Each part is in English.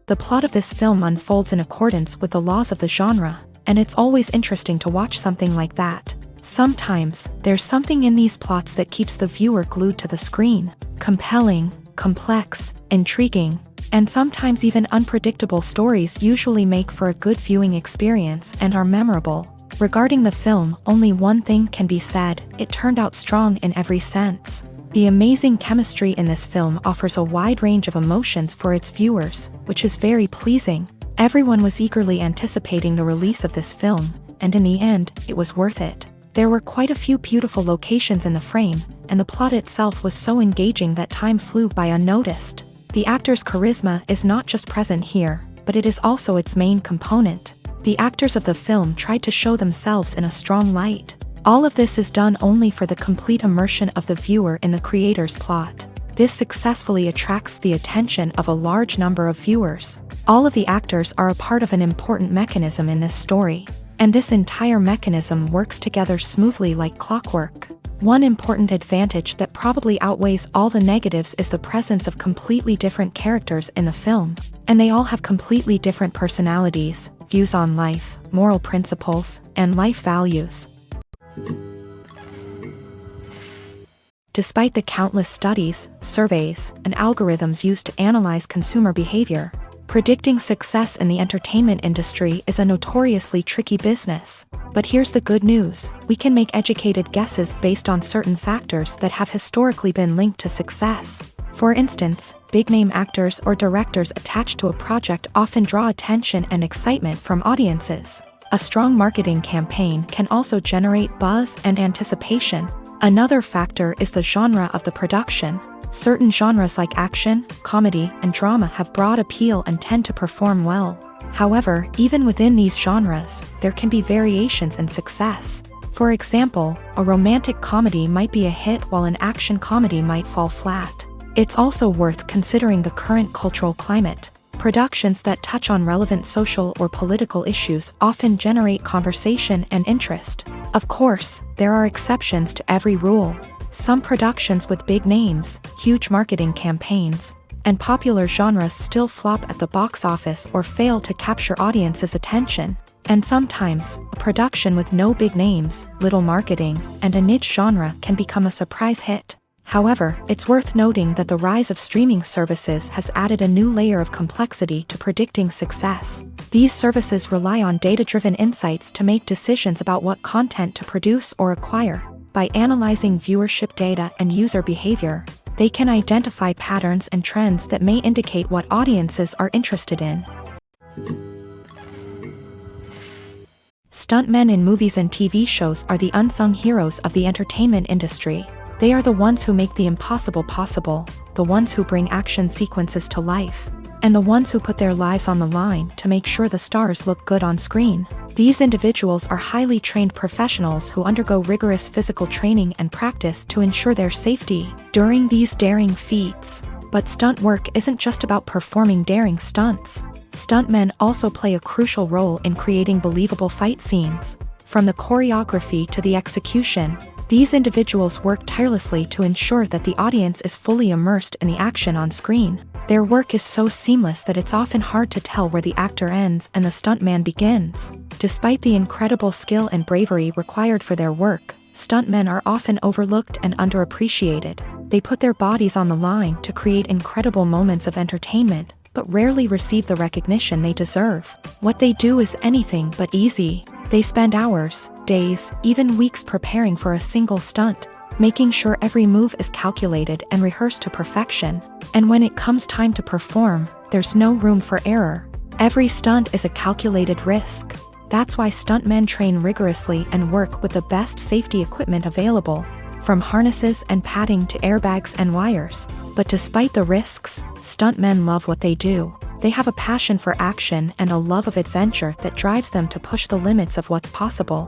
The plot of this film unfolds in accordance with the laws of the genre, and it's always interesting to watch something like that. Sometimes, there's something in these plots that keeps the viewer glued to the screen. Compelling, complex, intriguing, and sometimes even unpredictable stories usually make for a good viewing experience and are memorable. Regarding the film, only one thing can be said: it turned out strong in every sense. The amazing chemistry in this film offers a wide range of emotions for its viewers, which is very pleasing. Everyone was eagerly anticipating the release of this film, and in the end, it was worth it. There were quite a few beautiful locations in the frame, and the plot itself was so engaging that time flew by unnoticed. The actor's charisma is not just present here, but it is also its main component. The actors of the film tried to show themselves in a strong light. All of this is done only for the complete immersion of the viewer in the creator's plot. This successfully attracts the attention of a large number of viewers. All of the actors are a part of an important mechanism in this story, and this entire mechanism works together smoothly like clockwork. One important advantage that probably outweighs all the negatives is the presence of completely different characters in the film, and they all have completely different personalities, views on life, moral principles, and life values. Despite the countless studies, surveys, and algorithms used to analyze consumer behavior, predicting success in the entertainment industry is a notoriously tricky business. But here's the good news: we can make educated guesses based on certain factors that have historically been linked to success. For instance, big-name actors or directors attached to a project often draw attention and excitement from audiences. A strong marketing campaign can also generate buzz and anticipation. Another factor is the genre of the production. Certain genres like action, comedy, and drama have broad appeal and tend to perform well. However, even within these genres, there can be variations in success. For example, a romantic comedy might be a hit while an action comedy might fall flat. It's also worth considering the current cultural climate. Productions that touch on relevant social or political issues often generate conversation and interest. Of course, there are exceptions to every rule. Some productions with big names, huge marketing campaigns, and popular genres still flop at the box office or fail to capture audiences' attention. And sometimes, a production with no big names, little marketing, and a niche genre can become a surprise hit. However, it's worth noting that the rise of streaming services has added a new layer of complexity to predicting success. These services rely on data-driven insights to make decisions about what content to produce or acquire. By analyzing viewership data and user behavior, they can identify patterns and trends that may indicate what audiences are interested in. Stuntmen in movies and TV shows are the unsung heroes of the entertainment industry. They are the ones who make the impossible possible, the ones who bring action sequences to life, and the ones who put their lives on the line to make sure the stars look good on screen. These individuals are highly trained professionals who undergo rigorous physical training and practice to ensure their safety during these daring feats. But stunt work isn't just about performing daring stunts. Stuntmen also play a crucial role in creating believable fight scenes. From the choreography to the execution, these individuals work tirelessly to ensure that the audience is fully immersed in the action on screen. Their work is so seamless that it's often hard to tell where the actor ends and the stuntman begins. Despite the incredible skill and bravery required for their work, stuntmen are often overlooked and underappreciated. They put their bodies on the line to create incredible moments of entertainment, but rarely receive the recognition they deserve. What they do is anything but easy. They spend hours, days, even weeks preparing for a single stunt, making sure every move is calculated and rehearsed to perfection. And when it comes time to perform, there's no room for error. Every stunt is a calculated risk. That's why stuntmen train rigorously and work with the best safety equipment available, from harnesses and padding to airbags and wires. But despite the risks, stuntmen love what they do. They have a passion for action and a love of adventure that drives them to push the limits of what's possible.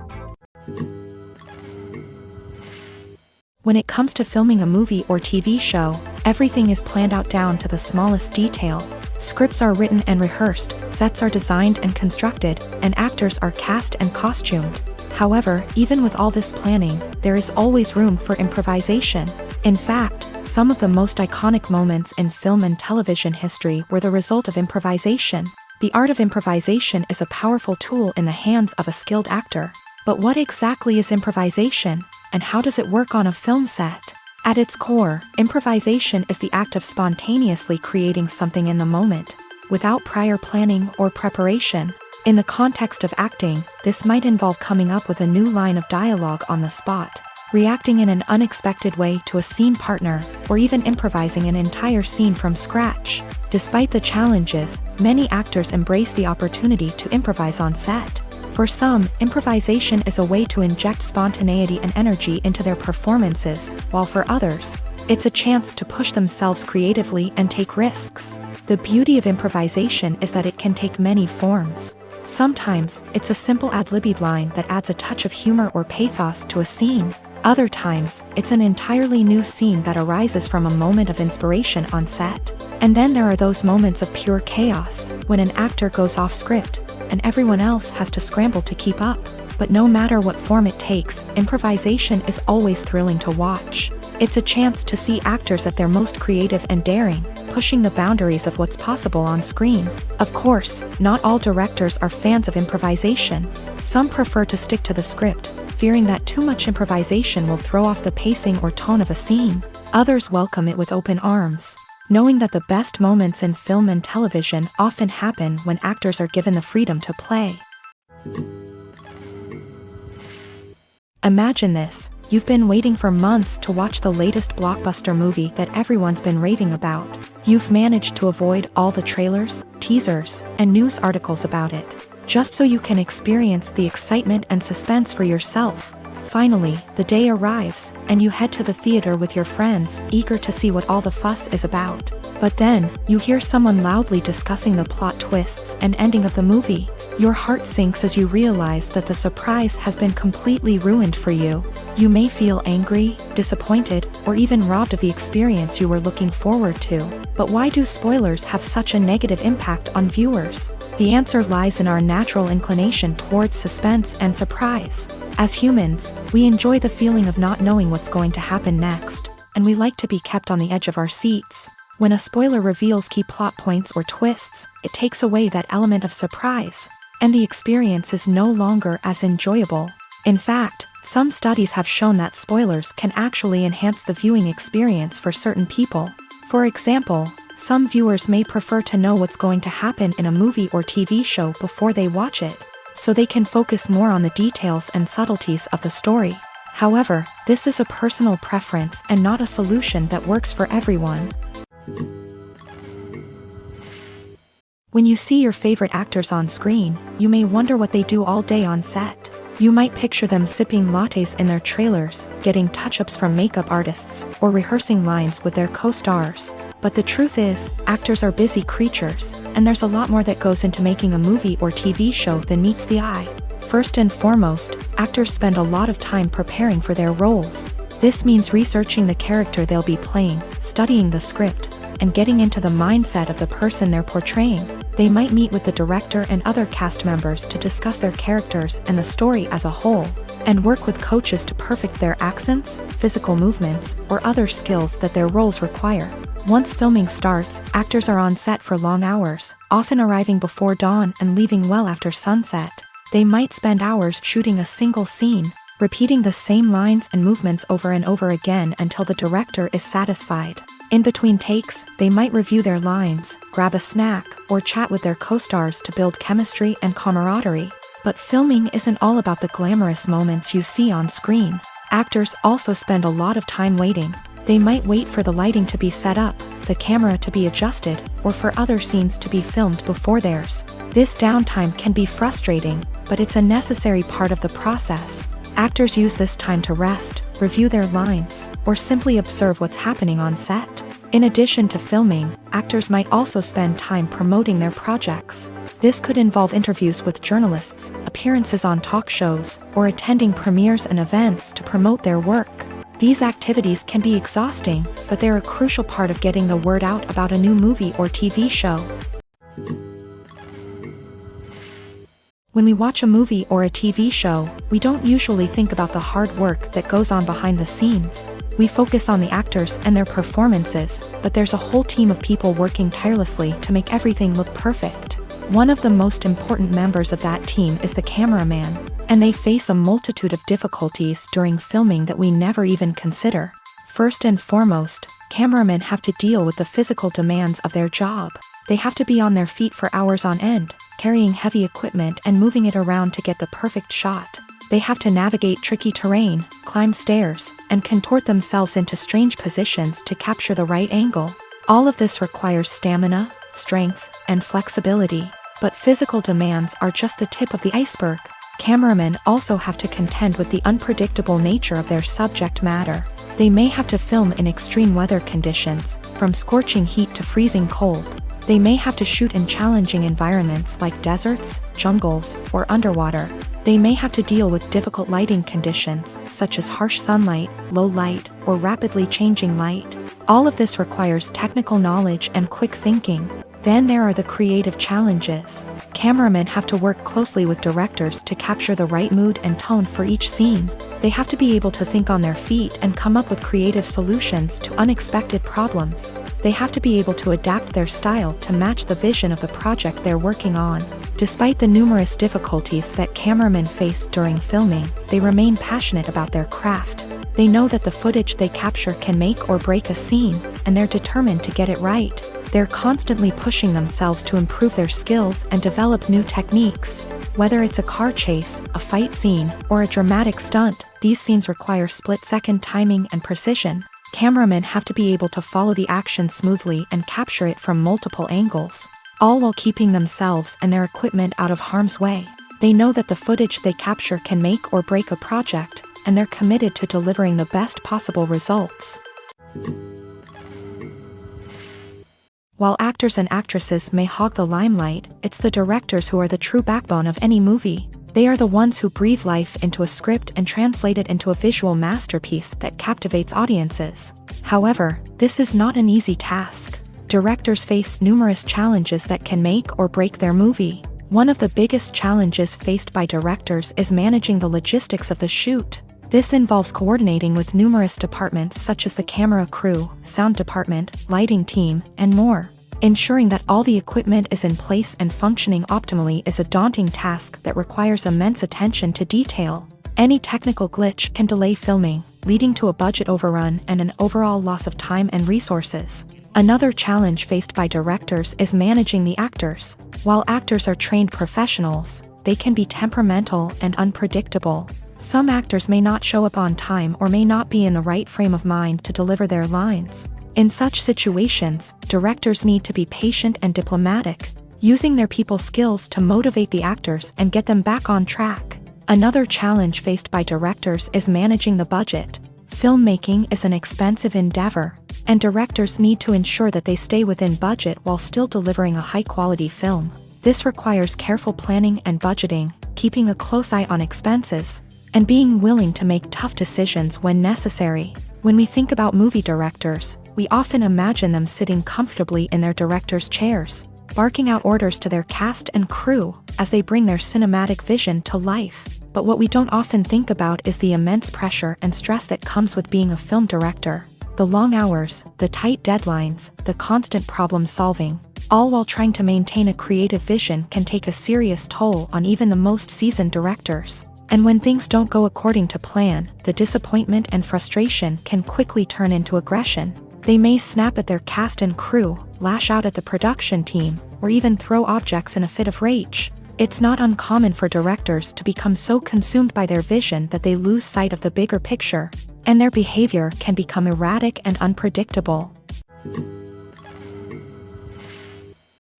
When it comes to filming a movie or TV show, everything is planned out down to the smallest detail. Scripts are written and rehearsed, sets are designed and constructed, and actors are cast and costumed. However, even with all this planning, there is always room for improvisation. In fact, Some of the most iconic moments in film and television history were the result of improvisation. The art of improvisation is a powerful tool in the hands of a skilled actor. But what exactly is improvisation, and how does it work on a film set? At its core, improvisation is the act of spontaneously creating something in the moment, without prior planning or preparation. In the context of acting, this might involve coming up with a new line of dialogue on the spot, reacting in an unexpected way to a scene partner, or even improvising an entire scene from scratch. Despite the challenges, many actors embrace the opportunity to improvise on set. For some, improvisation is a way to inject spontaneity and energy into their performances, while for others, it's a chance to push themselves creatively and take risks. The beauty of improvisation is that it can take many forms. Sometimes, it's a simple ad-libbed line that adds a touch of humor or pathos to a scene. Other times, it's an entirely new scene that arises from a moment of inspiration on set. And then there are those moments of pure chaos, when an actor goes off script, and everyone else has to scramble to keep up. But no matter what form it takes, improvisation is always thrilling to watch. It's a chance to see actors at their most creative and daring, pushing the boundaries of what's possible on screen. Of course, not all directors are fans of improvisation. Some prefer to stick to the script, fearing that too much improvisation will throw off the pacing or tone of a scene. Others welcome it with open arms, knowing that the best moments in film and television often happen when actors are given the freedom to play. Imagine this: you've been waiting for months to watch the latest blockbuster movie that everyone's been raving about. You've managed to avoid all the trailers, teasers, and news articles about it, just so you can experience the excitement and suspense for yourself. Finally, the day arrives, and you head to the theater with your friends, eager to see what all the fuss is about. But then, you hear someone loudly discussing the plot twists and ending of the movie. Your heart sinks as you realize that the surprise has been completely ruined for you. You may feel angry, disappointed, or even robbed of the experience you were looking forward to. But why do spoilers have such a negative impact on viewers? The answer lies in our natural inclination towards suspense and surprise. As humans, we enjoy the feeling of not knowing what's going to happen next, and we like to be kept on the edge of our seats. When a spoiler reveals key plot points or twists, it takes away that element of surprise, and the experience is no longer as enjoyable. In fact, some studies have shown that spoilers can actually enhance the viewing experience for certain people. For example, some viewers may prefer to know what's going to happen in a movie or TV show before they watch it, so they can focus more on the details and subtleties of the story. However, this is a personal preference and not a solution that works for everyone. When you see your favorite actors on screen, you may wonder what they do all day on set. You might picture them sipping lattes in their trailers, getting touch-ups from makeup artists, or rehearsing lines with their co-stars. But the truth is, actors are busy creatures, and there's a lot more that goes into making a movie or TV show than meets the eye. First and foremost, actors spend a lot of time preparing for their roles. This means researching the character they'll be playing, studying the script, and getting into the mindset of the person they're portraying. They might meet with the director and other cast members to discuss their characters and the story as a whole, and work with coaches to perfect their accents, physical movements, or other skills that their roles require. Once filming starts, actors are on set for long hours, often arriving before dawn and leaving well after sunset. They might spend hours shooting a single scene, repeating the same lines and movements over and over again until the director is satisfied. In between takes, they might review their lines, grab a snack, or chat with their co-stars to build chemistry and camaraderie. But filming isn't all about the glamorous moments you see on screen. Actors also spend a lot of time waiting. They might wait for the lighting to be set up, the camera to be adjusted, or for other scenes to be filmed before theirs. This downtime can be frustrating, but it's a necessary part of the process. Actors use this time to rest, review their lines, or simply observe what's happening on set. In addition to filming, actors might also spend time promoting their projects. This could involve interviews with journalists, appearances on talk shows, or attending premieres and events to promote their work. These activities can be exhausting, but they're a crucial part of getting the word out about a new movie or TV show. When we watch a movie or a TV show, we don't usually think about the hard work that goes on behind the scenes. We focus on the actors and their performances, but there's a whole team of people working tirelessly to make everything look perfect. One of the most important members of that team is the cameraman, and they face a multitude of difficulties during filming that we never even consider. First and foremost, cameramen have to deal with the physical demands of their job. They have to be on their feet for hours on end, carrying heavy equipment and moving it around to get the perfect shot. They have to navigate tricky terrain, climb stairs, and contort themselves into strange positions to capture the right angle. All of this requires stamina, strength, and flexibility. But physical demands are just the tip of the iceberg. Cameramen also have to contend with the unpredictable nature of their subject matter. They may have to film in extreme weather conditions, from scorching heat to freezing cold. They may have to shoot in challenging environments like deserts, jungles, or underwater. They may have to deal with difficult lighting conditions, such as harsh sunlight, low light, or rapidly changing light. All of this requires technical knowledge and quick thinking. Then there are the creative challenges. Cameramen have to work closely with directors to capture the right mood and tone for each scene. They have to be able to think on their feet and come up with creative solutions to unexpected problems. They have to be able to adapt their style to match the vision of the project they're working on. Despite the numerous difficulties that cameramen face during filming, they remain passionate about their craft. They know that the footage they capture can make or break a scene, and they're determined to get it right. They're constantly pushing themselves to improve their skills and develop new techniques. Whether it's a car chase, a fight scene, or a dramatic stunt, these scenes require split-second timing and precision. Cameramen have to be able to follow the action smoothly and capture it from multiple angles, all while keeping themselves and their equipment out of harm's way. They know that the footage they capture can make or break a project, and they're committed to delivering the best possible results. While actors and actresses may hog the limelight, it's the directors who are the true backbone of any movie. They are the ones who breathe life into a script and translate it into a visual masterpiece that captivates audiences. However, this is not an easy task. Directors face numerous challenges that can make or break their movie. One of the biggest challenges faced by directors is managing the logistics of the shoot. This involves coordinating with numerous departments such as the camera crew, sound department, lighting team, and more. Ensuring that all the equipment is in place and functioning optimally is a daunting task that requires immense attention to detail. Any technical glitch can delay filming, leading to a budget overrun and an overall loss of time and resources. Another challenge faced by directors is managing the actors. While actors are trained professionals, they can be temperamental and unpredictable. Some actors may not show up on time or may not be in the right frame of mind to deliver their lines. In such situations, directors need to be patient and diplomatic, using their people skills to motivate the actors and get them back on track. Another challenge faced by directors is managing the budget. Filmmaking is an expensive endeavor, and directors need to ensure that they stay within budget while still delivering a high-quality film. This requires careful planning and budgeting, keeping a close eye on expenses, and being willing to make tough decisions when necessary. When we think about movie directors, we often imagine them sitting comfortably in their director's chairs, barking out orders to their cast and crew as they bring their cinematic vision to life. But what we don't often think about is the immense pressure and stress that comes with being a film director. The long hours, the tight deadlines, the constant problem solving, all while trying to maintain a creative vision can take a serious toll on even the most seasoned directors. And when things don't go according to plan, the disappointment and frustration can quickly turn into aggression. They may snap at their cast and crew, lash out at the production team, or even throw objects in a fit of rage. It's not uncommon for directors to become so consumed by their vision that they lose sight of the bigger picture, and their behavior can become erratic and unpredictable.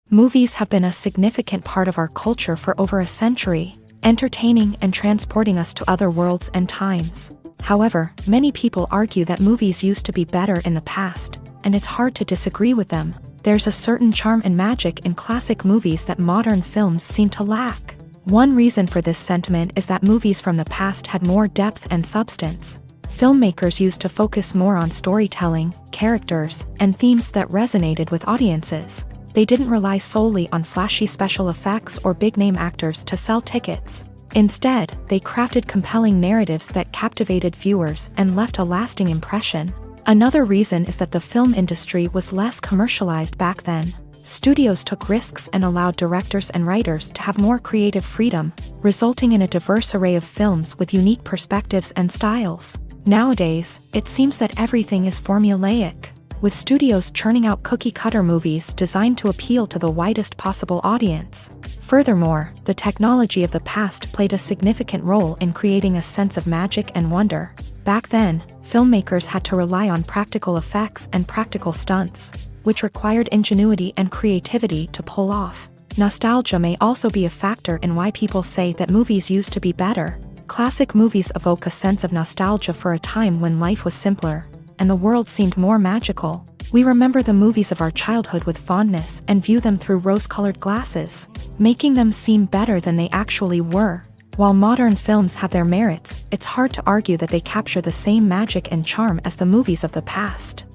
Movies have been a significant part of our culture for over a century, entertaining and transporting us to other worlds and times. However, many people argue that movies used to be better in the past, and it's hard to disagree with them. There's a certain charm and magic in classic movies that modern films seem to lack. One reason for this sentiment is that movies from the past had more depth and substance. Filmmakers used to focus more on storytelling, characters, and themes that resonated with audiences. They didn't rely solely on flashy special effects or big-name actors to sell tickets. Instead, they crafted compelling narratives that captivated viewers and left a lasting impression. Another reason is that the film industry was less commercialized back then. Studios took risks and allowed directors and writers to have more creative freedom, resulting in a diverse array of films with unique perspectives and styles. Nowadays, it seems that everything is formulaic, with studios churning out cookie-cutter movies designed to appeal to the widest possible audience. Furthermore, the technology of the past played a significant role in creating a sense of magic and wonder. Back then, filmmakers had to rely on practical effects and practical stunts, which required ingenuity and creativity to pull off. Nostalgia may also be a factor in why people say that movies used to be better. Classic movies evoke a sense of nostalgia for a time when life was simpler, and the world seemed more magical. We remember the movies of our childhood with fondness and view them through rose-colored glasses, making them seem better than they actually were. While modern films have their merits, it's hard to argue that they capture the same magic and charm as the movies of the past.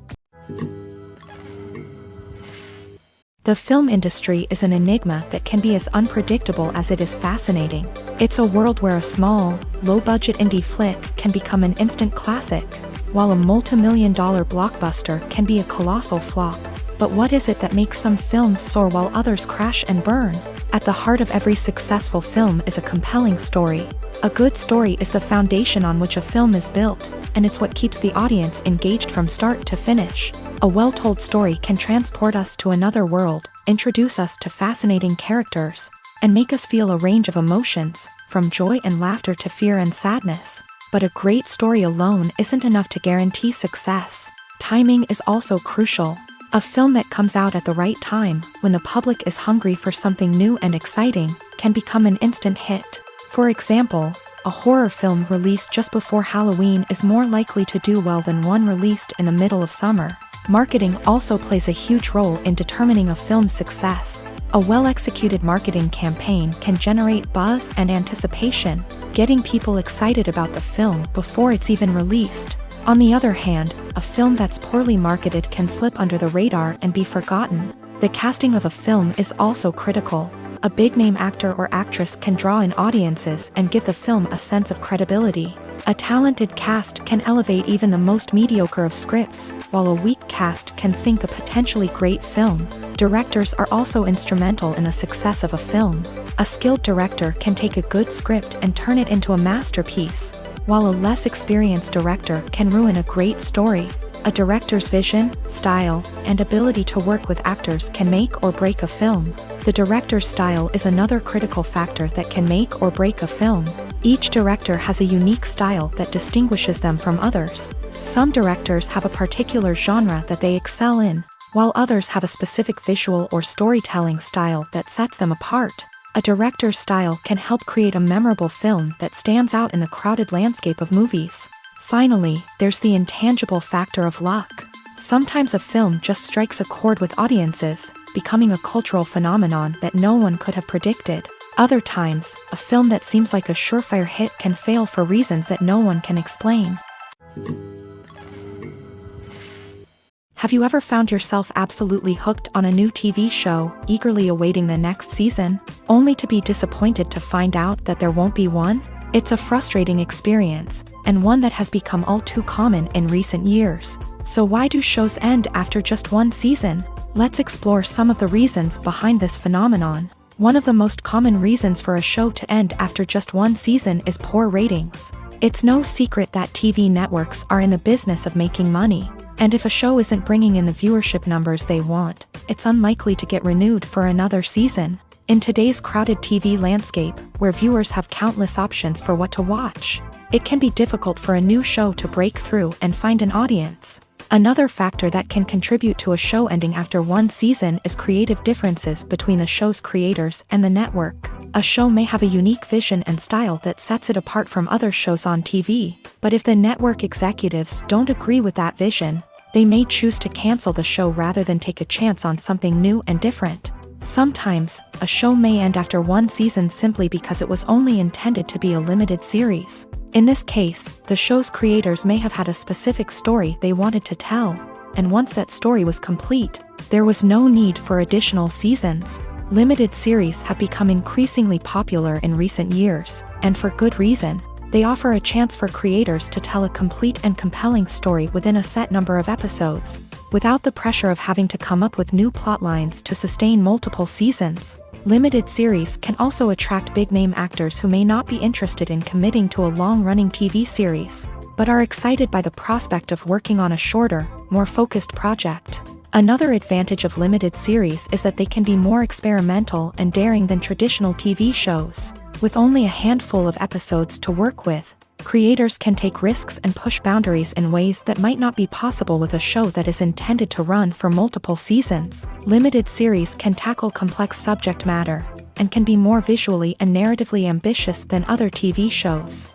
The film industry is an enigma that can be as unpredictable as it is fascinating. It's a world where a small, low-budget indie flick can become an instant classic, while a multi-million-dollar blockbuster can be a colossal flop. But what is it that makes some films soar while others crash and burn? At the heart of every successful film is a compelling story. A good story is the foundation on which a film is built, and it's what keeps the audience engaged from start to finish. A well-told story can transport us to another world, introduce us to fascinating characters, and make us feel a range of emotions, from joy and laughter to fear and sadness. But a great story alone isn't enough to guarantee success. Timing is also crucial. A film that comes out at the right time, when the public is hungry for something new and exciting, can become an instant hit. For example, a horror film released just before Halloween is more likely to do well than one released in the middle of summer. Marketing also plays a huge role in determining a film's success. A well-executed marketing campaign can generate buzz and anticipation, getting people excited about the film before it's even released. On the other hand, a film that's poorly marketed can slip under the radar and be forgotten. The casting of a film is also critical. A big-name actor or actress can draw in audiences and give the film a sense of credibility. A talented cast can elevate even the most mediocre of scripts, while a weak cast can sink a potentially great film. Directors are also instrumental in the success of a film. A skilled director can take a good script and turn it into a masterpiece, while a less experienced director can ruin a great story. A director's vision, style, and ability to work with actors can make or break a film. The director's style is another critical factor that can make or break a film. Each director has a unique style that distinguishes them from others. Some directors have a particular genre that they excel in, while others have a specific visual or storytelling style that sets them apart. A director's style can help create a memorable film that stands out in the crowded landscape of movies. Finally, there's the intangible factor of luck. Sometimes a film just strikes a chord with audiences, becoming a cultural phenomenon that no one could have predicted. Other times, a film that seems like a surefire hit can fail for reasons that no one can explain. Have you ever found yourself absolutely hooked on a new TV show, eagerly awaiting the next season, only to be disappointed to find out that there won't be one? It's a frustrating experience, and one that has become all too common in recent years. So why do shows end after just one season? Let's explore some of the reasons behind this phenomenon. One of the most common reasons for a show to end after just one season is poor ratings. It's no secret that TV networks are in the business of making money, and if a show isn't bringing in the viewership numbers they want, it's unlikely to get renewed for another season. In today's crowded TV landscape, where viewers have countless options for what to watch, it can be difficult for a new show to break through and find an audience. Another factor that can contribute to a show ending after one season is creative differences between the show's creators and the network. A show may have a unique vision and style that sets it apart from other shows on TV, but if the network executives don't agree with that vision, they may choose to cancel the show rather than take a chance on something new and different. Sometimes, a show may end after one season simply because it was only intended to be a limited series. In this case, the show's creators may have had a specific story they wanted to tell, and once that story was complete, there was no need for additional seasons. Limited series have become increasingly popular in recent years, and for good reason. They offer a chance for creators to tell a complete and compelling story within a set number of episodes, without the pressure of having to come up with new plotlines to sustain multiple seasons. Limited series can also attract big-name actors who may not be interested in committing to a long-running TV series, but are excited by the prospect of working on a shorter, more focused project. Another advantage of limited series is that they can be more experimental and daring than traditional TV shows. With only a handful of episodes to work with, creators can take risks and push boundaries in ways that might not be possible with a show that is intended to run for multiple seasons. Limited series can tackle complex subject matter, and can be more visually and narratively ambitious than other TV shows.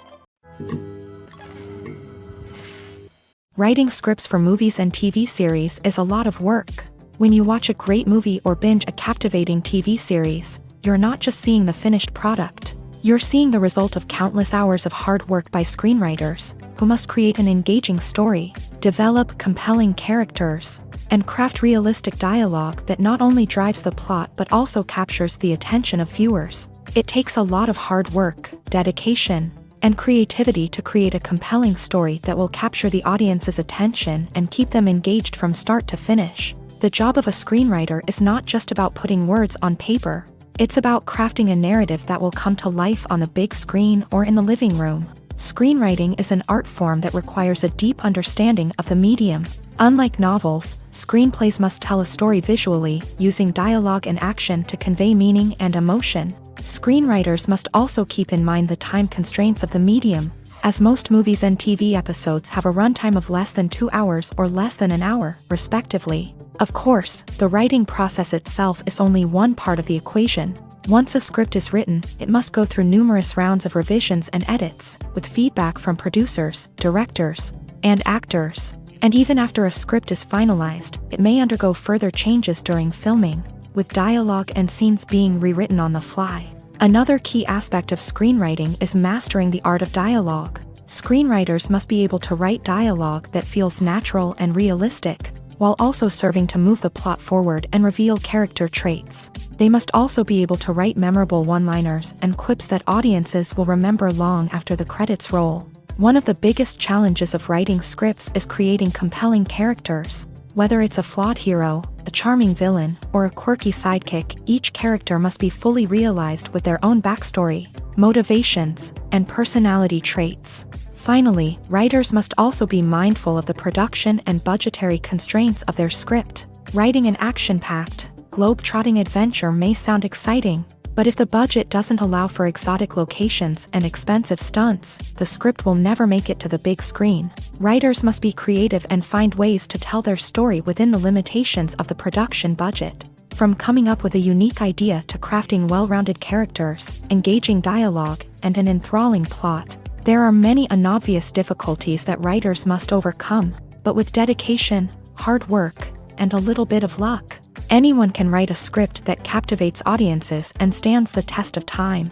Writing scripts for movies and TV series is a lot of work. When you watch a great movie or binge a captivating TV series, you're not just seeing the finished product. You're seeing the result of countless hours of hard work by screenwriters, who must create an engaging story, develop compelling characters, and craft realistic dialogue that not only drives the plot but also captures the attention of viewers. It takes a lot of hard work, dedication, and creativity to create a compelling story that will capture the audience's attention and keep them engaged from start to finish. The job of a screenwriter is not just about putting words on paper. It's about crafting a narrative that will come to life on the big screen or in the living room. Screenwriting is an art form that requires a deep understanding of the medium. Unlike novels, screenplays must tell a story visually, using dialogue and action to convey meaning and emotion. Screenwriters must also keep in mind the time constraints of the medium, as most movies and TV episodes have a runtime of less than 2 hours or less than an hour, respectively. Of course, the writing process itself is only one part of the equation. Once a script is written, it must go through numerous rounds of revisions and edits, with feedback from producers, directors, and actors. And even after a script is finalized, it may undergo further changes during filming, with dialogue and scenes being rewritten on the fly. Another key aspect of screenwriting is mastering the art of dialogue. Screenwriters must be able to write dialogue that feels natural and realistic, while also serving to move the plot forward and reveal character traits. They must also be able to write memorable one-liners and quips that audiences will remember long after the credits roll. One of the biggest challenges of writing scripts is creating compelling characters. Whether it's a flawed hero, a charming villain, or a quirky sidekick, each character must be fully realized with their own backstory, motivations, and personality traits. Finally, writers must also be mindful of the production and budgetary constraints of their script. Writing an action-packed, globe-trotting adventure may sound exciting, but if the budget doesn't allow for exotic locations and expensive stunts, the script will never make it to the big screen. Writers must be creative and find ways to tell their story within the limitations of the production budget. From coming up with a unique idea to crafting well-rounded characters, engaging dialogue, and an enthralling plot, there are many unobvious difficulties that writers must overcome, but with dedication, hard work, and a little bit of luck, anyone can write a script that captivates audiences and stands the test of time.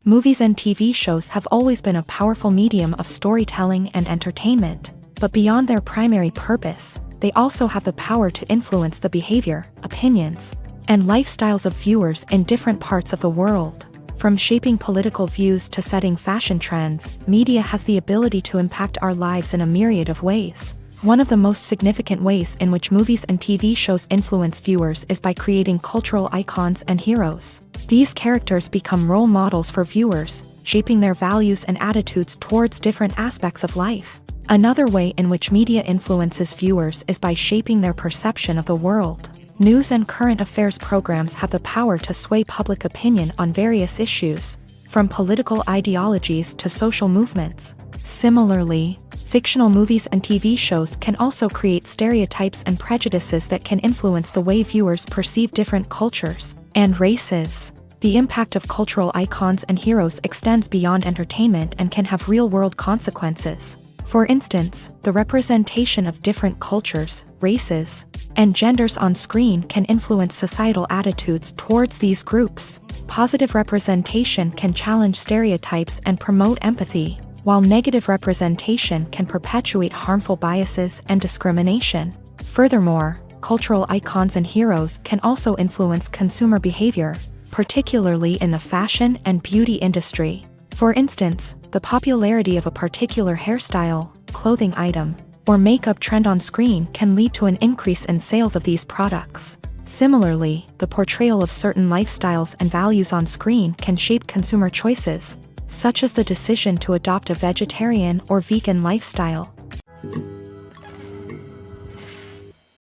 Movies and TV shows have always been a powerful medium of storytelling and entertainment, but beyond their primary purpose, they also have the power to influence the behavior, opinions, and lifestyles of viewers in different parts of the world. From shaping political views to setting fashion trends, media has the ability to impact our lives in a myriad of ways. One of the most significant ways in which movies and TV shows influence viewers is by creating cultural icons and heroes. These characters become role models for viewers, shaping their values and attitudes towards different aspects of life. Another way in which media influences viewers is by shaping their perception of the world. News and current affairs programs have the power to sway public opinion on various issues, from political ideologies to social movements. Similarly, fictional movies and TV shows can also create stereotypes and prejudices that can influence the way viewers perceive different cultures and races. The impact of cultural icons and heroes extends beyond entertainment and can have real-world consequences. For instance, the representation of different cultures, races, and genders on screen can influence societal attitudes towards these groups. Positive representation can challenge stereotypes and promote empathy, while negative representation can perpetuate harmful biases and discrimination. Furthermore, cultural icons and heroes can also influence consumer behavior, particularly in the fashion and beauty industry. For instance, the popularity of a particular hairstyle, clothing item, or makeup trend on screen can lead to an increase in sales of these products. Similarly, the portrayal of certain lifestyles and values on screen can shape consumer choices, such as the decision to adopt a vegetarian or vegan lifestyle.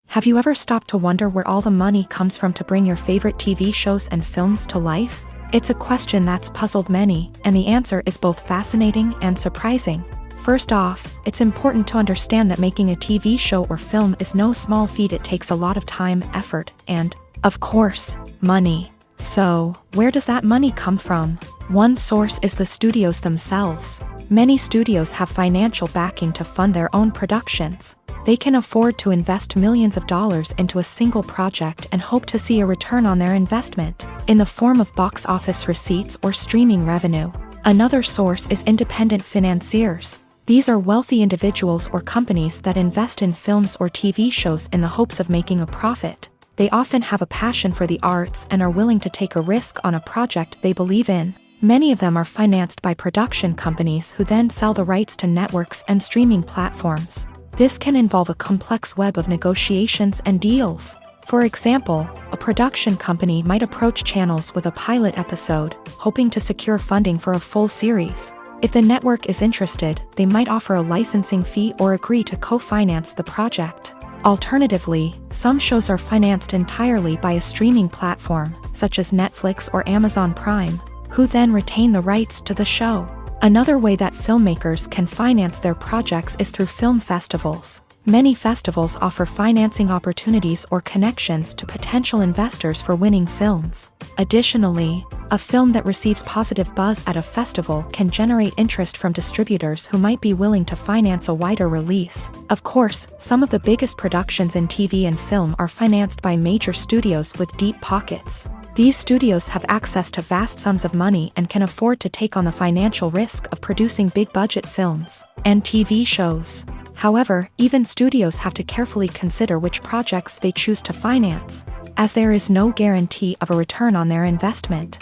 Have you ever stopped to wonder where all the money comes from to bring your favorite TV shows and films to life? It's a question that's puzzled many, and the answer is both fascinating and surprising. First off, it's important to understand that making a TV show or film is no small feat. It takes a lot of time, effort, and, of course, money. So, where does that money come from? One source is the studios themselves. Many studios have financial backing to fund their own productions. They can afford to invest millions of dollars into a single project and hope to see a return on their investment, in the form of box office receipts or streaming revenue. Another source is independent financiers. These are wealthy individuals or companies that invest in films or TV shows in the hopes of making a profit. They often have a passion for the arts and are willing to take a risk on a project they believe in. Many of them are financed by production companies who then sell the rights to networks and streaming platforms. This can involve a complex web of negotiations and deals. For example, a production company might approach channels with a pilot episode, hoping to secure funding for a full series. If the network is interested, they might offer a licensing fee or agree to co-finance the project. Alternatively, some shows are financed entirely by a streaming platform, such as Netflix or Amazon Prime, who then retain the rights to the show. Another way that filmmakers can finance their projects is through film festivals. Many festivals offer financing opportunities or connections to potential investors for winning films. Additionally, a film that receives positive buzz at a festival can generate interest from distributors who might be willing to finance a wider release. Of course, some of the biggest productions in TV and film are financed by major studios with deep pockets. These studios have access to vast sums of money and can afford to take on the financial risk of producing big-budget films and TV shows. However, even studios have to carefully consider which projects they choose to finance, as there is no guarantee of a return on their investment.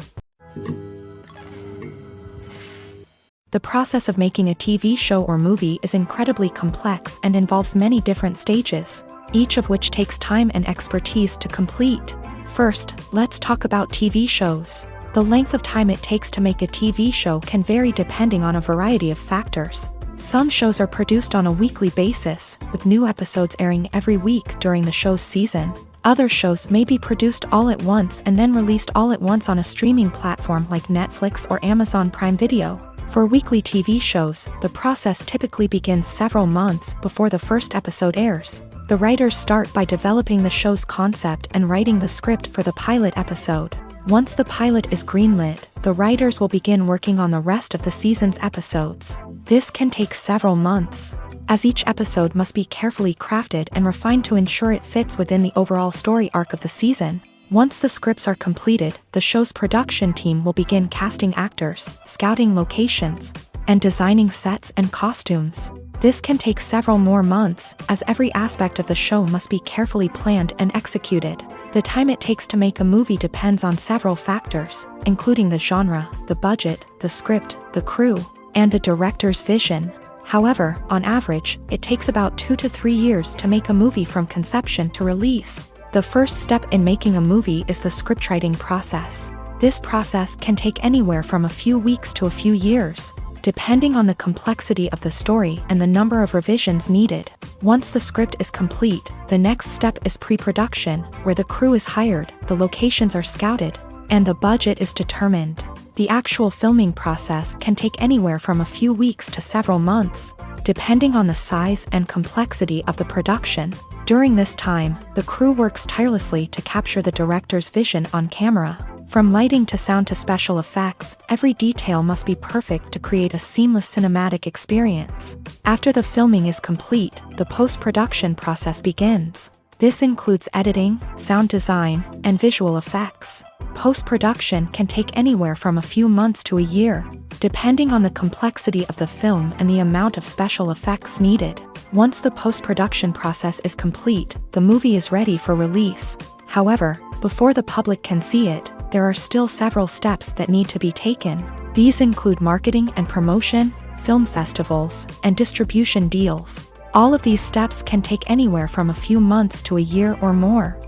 The process of making a TV show or movie is incredibly complex and involves many different stages, each of which takes time and expertise to complete. First, let's talk about TV shows. The length of time it takes to make a TV show can vary depending on a variety of factors. Some shows are produced on a weekly basis, with new episodes airing every week during the show's season. Other shows may be produced all at once and then released all at once on a streaming platform like Netflix or Amazon Prime Video. For weekly TV shows, the process typically begins several months before the first episode airs. The writers start by developing the show's concept and writing the script for the pilot episode. Once the pilot is greenlit, the writers will begin working on the rest of the season's episodes. This can take several months, as each episode must be carefully crafted and refined to ensure it fits within the overall story arc of the season. Once the scripts are completed, the show's production team will begin casting actors, scouting locations, and designing sets and costumes. This can take several more months, as every aspect of the show must be carefully planned and executed. The time it takes to make a movie depends on several factors, including the genre, the budget, the script, the crew, and the director's vision. However, on average, it takes about 2 to 3 years to make a movie from conception to release. The first step in making a movie is the scriptwriting process. This process can take anywhere from a few weeks to a few years, depending on the complexity of the story and the number of revisions needed. Once the script is complete, the next step is pre-production, where the crew is hired, the locations are scouted, and the budget is determined. The actual filming process can take anywhere from a few weeks to several months, depending on the size and complexity of the production. During this time, the crew works tirelessly to capture the director's vision on camera. From lighting to sound to special effects, every detail must be perfect to create a seamless cinematic experience. After the filming is complete, the post-production process begins. This includes editing, sound design, and visual effects. Post-production can take anywhere from a few months to a year, depending on the complexity of the film and the amount of special effects needed. Once the post-production process is complete, the movie is ready for release. However, before the public can see it, there are still several steps that need to be taken. These include marketing and promotion, film festivals, and distribution deals. All of these steps can take anywhere from a few months to a year or more.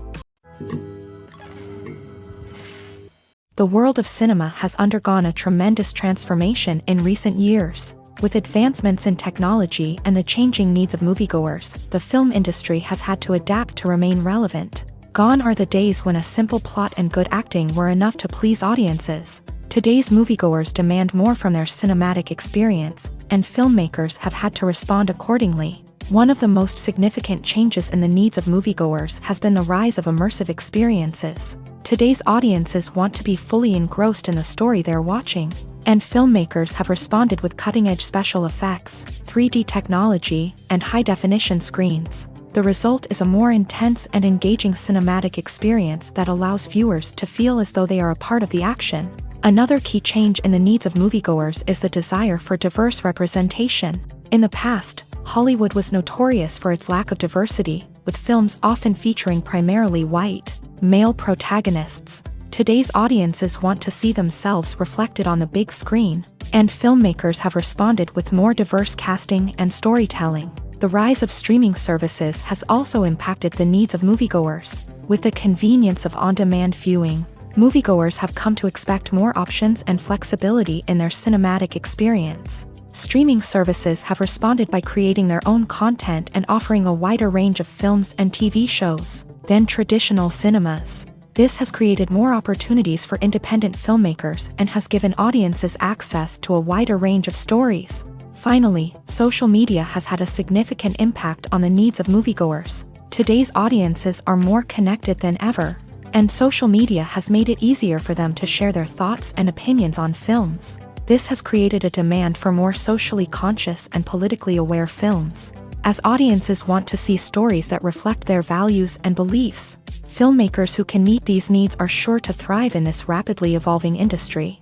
The world of cinema has undergone a tremendous transformation in recent years. With advancements in technology and the changing needs of moviegoers, the film industry has had to adapt to remain relevant. Gone are the days when a simple plot and good acting were enough to please audiences. Today's moviegoers demand more from their cinematic experience, and filmmakers have had to respond accordingly. One of the most significant changes in the needs of moviegoers has been the rise of immersive experiences. Today's audiences want to be fully engrossed in the story they're watching, and filmmakers have responded with cutting-edge special effects, 3D technology, and high-definition screens. The result is a more intense and engaging cinematic experience that allows viewers to feel as though they are a part of the action. Another key change in the needs of moviegoers is the desire for diverse representation. In the past, Hollywood was notorious for its lack of diversity, with films often featuring primarily white, male protagonists. Today's audiences want to see themselves reflected on the big screen, and filmmakers have responded with more diverse casting and storytelling. The rise of streaming services has also impacted the needs of moviegoers. With the convenience of on-demand viewing, moviegoers have come to expect more options and flexibility in their cinematic experience. Streaming services have responded by creating their own content and offering a wider range of films and TV shows than traditional cinemas. This has created more opportunities for independent filmmakers and has given audiences access to a wider range of stories. Finally, social media has had a significant impact on the needs of moviegoers. Today's audiences are more connected than ever, and social media has made it easier for them to share their thoughts and opinions on films. This has created a demand for more socially conscious and politically aware films. As audiences want to see stories that reflect their values and beliefs, filmmakers who can meet these needs are sure to thrive in this rapidly evolving industry.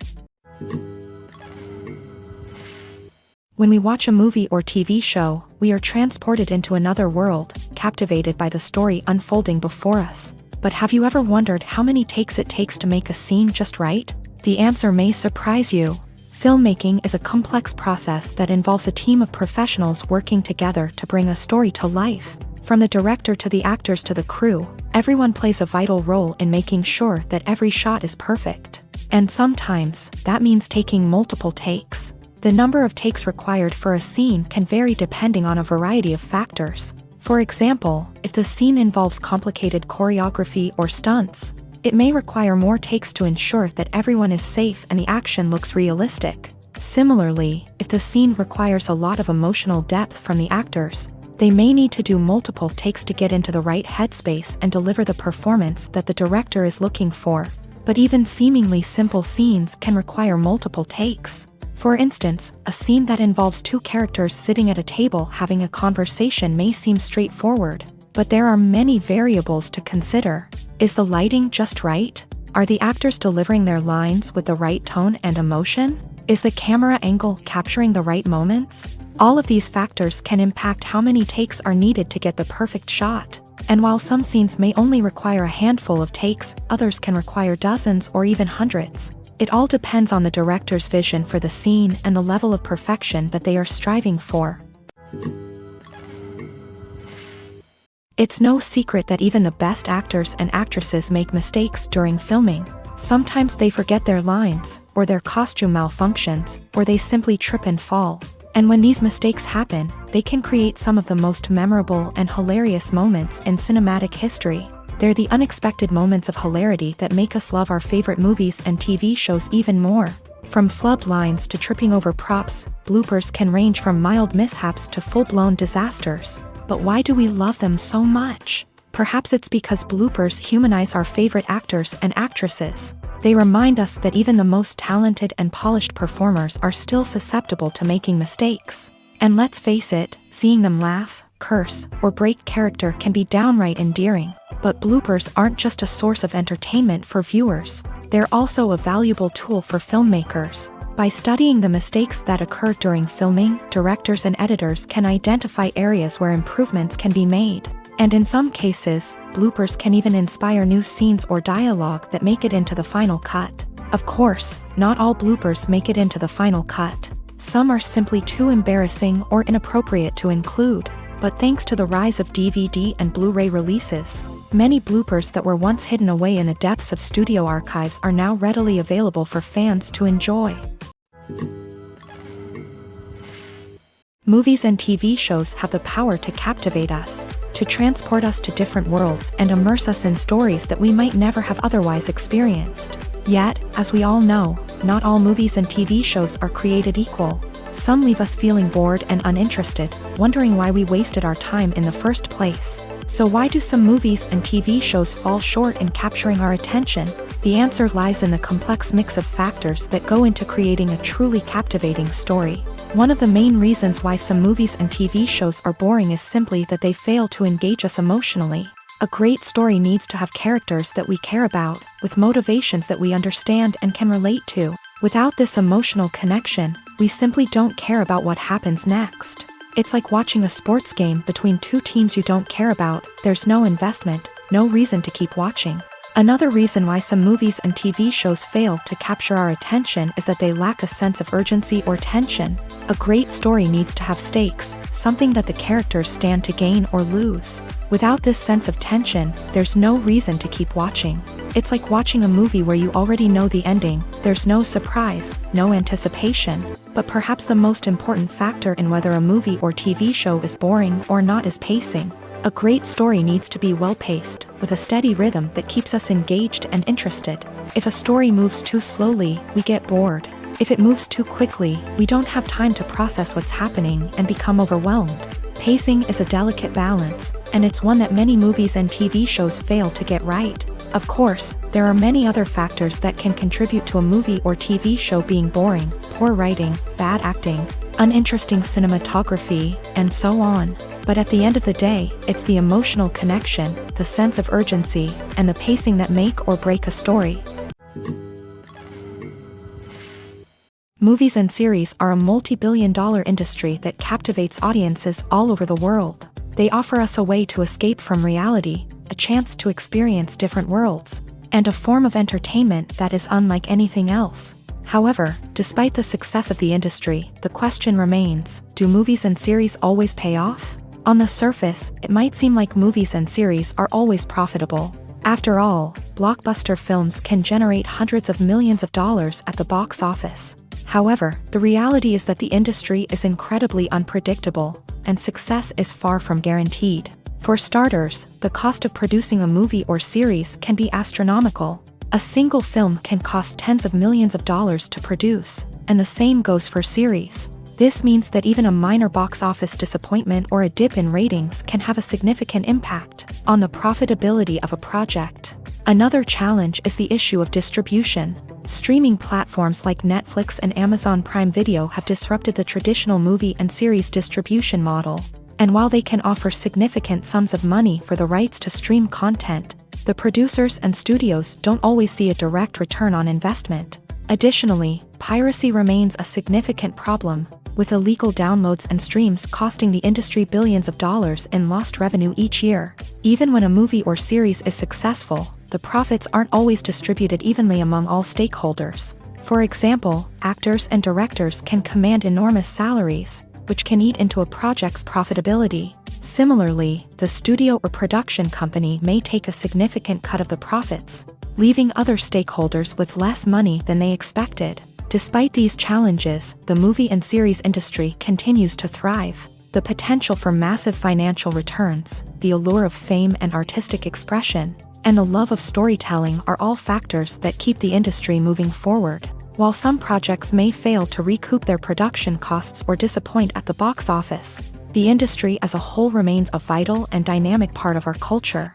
When we watch a movie or TV show, we are transported into another world, captivated by the story unfolding before us. But have you ever wondered how many takes it takes to make a scene just right? The answer may surprise you. Filmmaking is a complex process that involves a team of professionals working together to bring a story to life. From the director to the actors to the crew, everyone plays a vital role in making sure that every shot is perfect. And sometimes, that means taking multiple takes. The number of takes required for a scene can vary depending on a variety of factors. For example, if the scene involves complicated choreography or stunts, it may require more takes to ensure that everyone is safe and the action looks realistic. Similarly, if the scene requires a lot of emotional depth from the actors, they may need to do multiple takes to get into the right headspace and deliver the performance that the director is looking for. But even seemingly simple scenes can require multiple takes. For instance, a scene that involves two characters sitting at a table having a conversation may seem straightforward, but there are many variables to consider. Is the lighting just right? Are the actors delivering their lines with the right tone and emotion? Is the camera angle capturing the right moments? All of these factors can impact how many takes are needed to get the perfect shot. And while some scenes may only require a handful of takes, others can require dozens or even hundreds. It all depends on the director's vision for the scene and the level of perfection that they are striving for. It's no secret that even the best actors and actresses make mistakes during filming. Sometimes they forget their lines, or their costume malfunctions, or they simply trip and fall. And when these mistakes happen, they can create some of the most memorable and hilarious moments in cinematic history. They're the unexpected moments of hilarity that make us love our favorite movies and TV shows even more. From flubbed lines to tripping over props, bloopers can range from mild mishaps to full-blown disasters. But why do we love them so much? Perhaps it's because bloopers humanize our favorite actors and actresses. They remind us that even the most talented and polished performers are still susceptible to making mistakes. And let's face it, seeing them laugh, curse, or break character can be downright endearing. But bloopers aren't just a source of entertainment for viewers. They're also a valuable tool for filmmakers. By studying the mistakes that occur during filming, directors and editors can identify areas where improvements can be made. And in some cases, bloopers can even inspire new scenes or dialogue that make it into the final cut. Of course, not all bloopers make it into the final cut. Some are simply too embarrassing or inappropriate to include. But thanks to the rise of DVD and Blu-ray releases, many bloopers that were once hidden away in the depths of studio archives are now readily available for fans to enjoy. Movies and TV shows have the power to captivate us, to transport us to different worlds and immerse us in stories that we might never have otherwise experienced. Yet, as we all know, not all movies and TV shows are created equal. Some leave us feeling bored and uninterested, wondering why we wasted our time in the first place. So why do some movies and TV shows fall short in capturing our attention? The answer lies in the complex mix of factors that go into creating a truly captivating story. One of the main reasons why some movies and TV shows are boring is simply that they fail to engage us emotionally. A great story needs to have characters that we care about, with motivations that we understand and can relate to. Without this emotional connection, we simply don't care about what happens next. It's like watching a sports game between two teams you don't care about. There's no investment, no reason to keep watching. Another reason why some movies and TV shows fail to capture our attention is that they lack a sense of urgency or tension. A great story needs to have stakes, something that the characters stand to gain or lose. Without this sense of tension, there's no reason to keep watching. It's like watching a movie where you already know the ending. There's no surprise, no anticipation. But perhaps the most important factor in whether a movie or TV show is boring or not is pacing. A great story needs to be well-paced, with a steady rhythm that keeps us engaged and interested. If a story moves too slowly, we get bored. If it moves too quickly, we don't have time to process what's happening and become overwhelmed. Pacing is a delicate balance, and it's one that many movies and TV shows fail to get right. Of course, there are many other factors that can contribute to a movie or TV show being boring: poor writing, bad acting, uninteresting cinematography, and so on. But at the end of the day, it's the emotional connection, the sense of urgency, and the pacing that make or break a story. Movies and series are a multi-billion-dollar industry that captivates audiences all over the world. They offer us a way to escape from reality, a chance to experience different worlds, and a form of entertainment that is unlike anything else. However, despite the success of the industry, the question remains: do movies and series always pay off? On the surface, it might seem like movies and series are always profitable. After all, blockbuster films can generate hundreds of millions of dollars at the box office. However, the reality is that the industry is incredibly unpredictable, and success is far from guaranteed. For starters, the cost of producing a movie or series can be astronomical. A single film can cost tens of millions of dollars to produce, and the same goes for series. This means that even a minor box office disappointment or a dip in ratings can have a significant impact on the profitability of a project. Another challenge is the issue of distribution. Streaming platforms like Netflix and Amazon Prime Video have disrupted the traditional movie and series distribution model. And while they can offer significant sums of money for the rights to stream content, the producers and studios don't always see a direct return on investment. Additionally, piracy remains a significant problem, with illegal downloads and streams costing the industry billions of dollars in lost revenue each year. Even when a movie or series is successful, the profits aren't always distributed evenly among all stakeholders. For example, actors and directors can command enormous salaries, which can eat into a project's profitability. Similarly, the studio or production company may take a significant cut of the profits, leaving other stakeholders with less money than they expected. Despite these challenges, the movie and series industry continues to thrive. The potential for massive financial returns, the allure of fame and artistic expression, and the love of storytelling are all factors that keep the industry moving forward. While some projects may fail to recoup their production costs or disappoint at the box office, the industry as a whole remains a vital and dynamic part of our culture.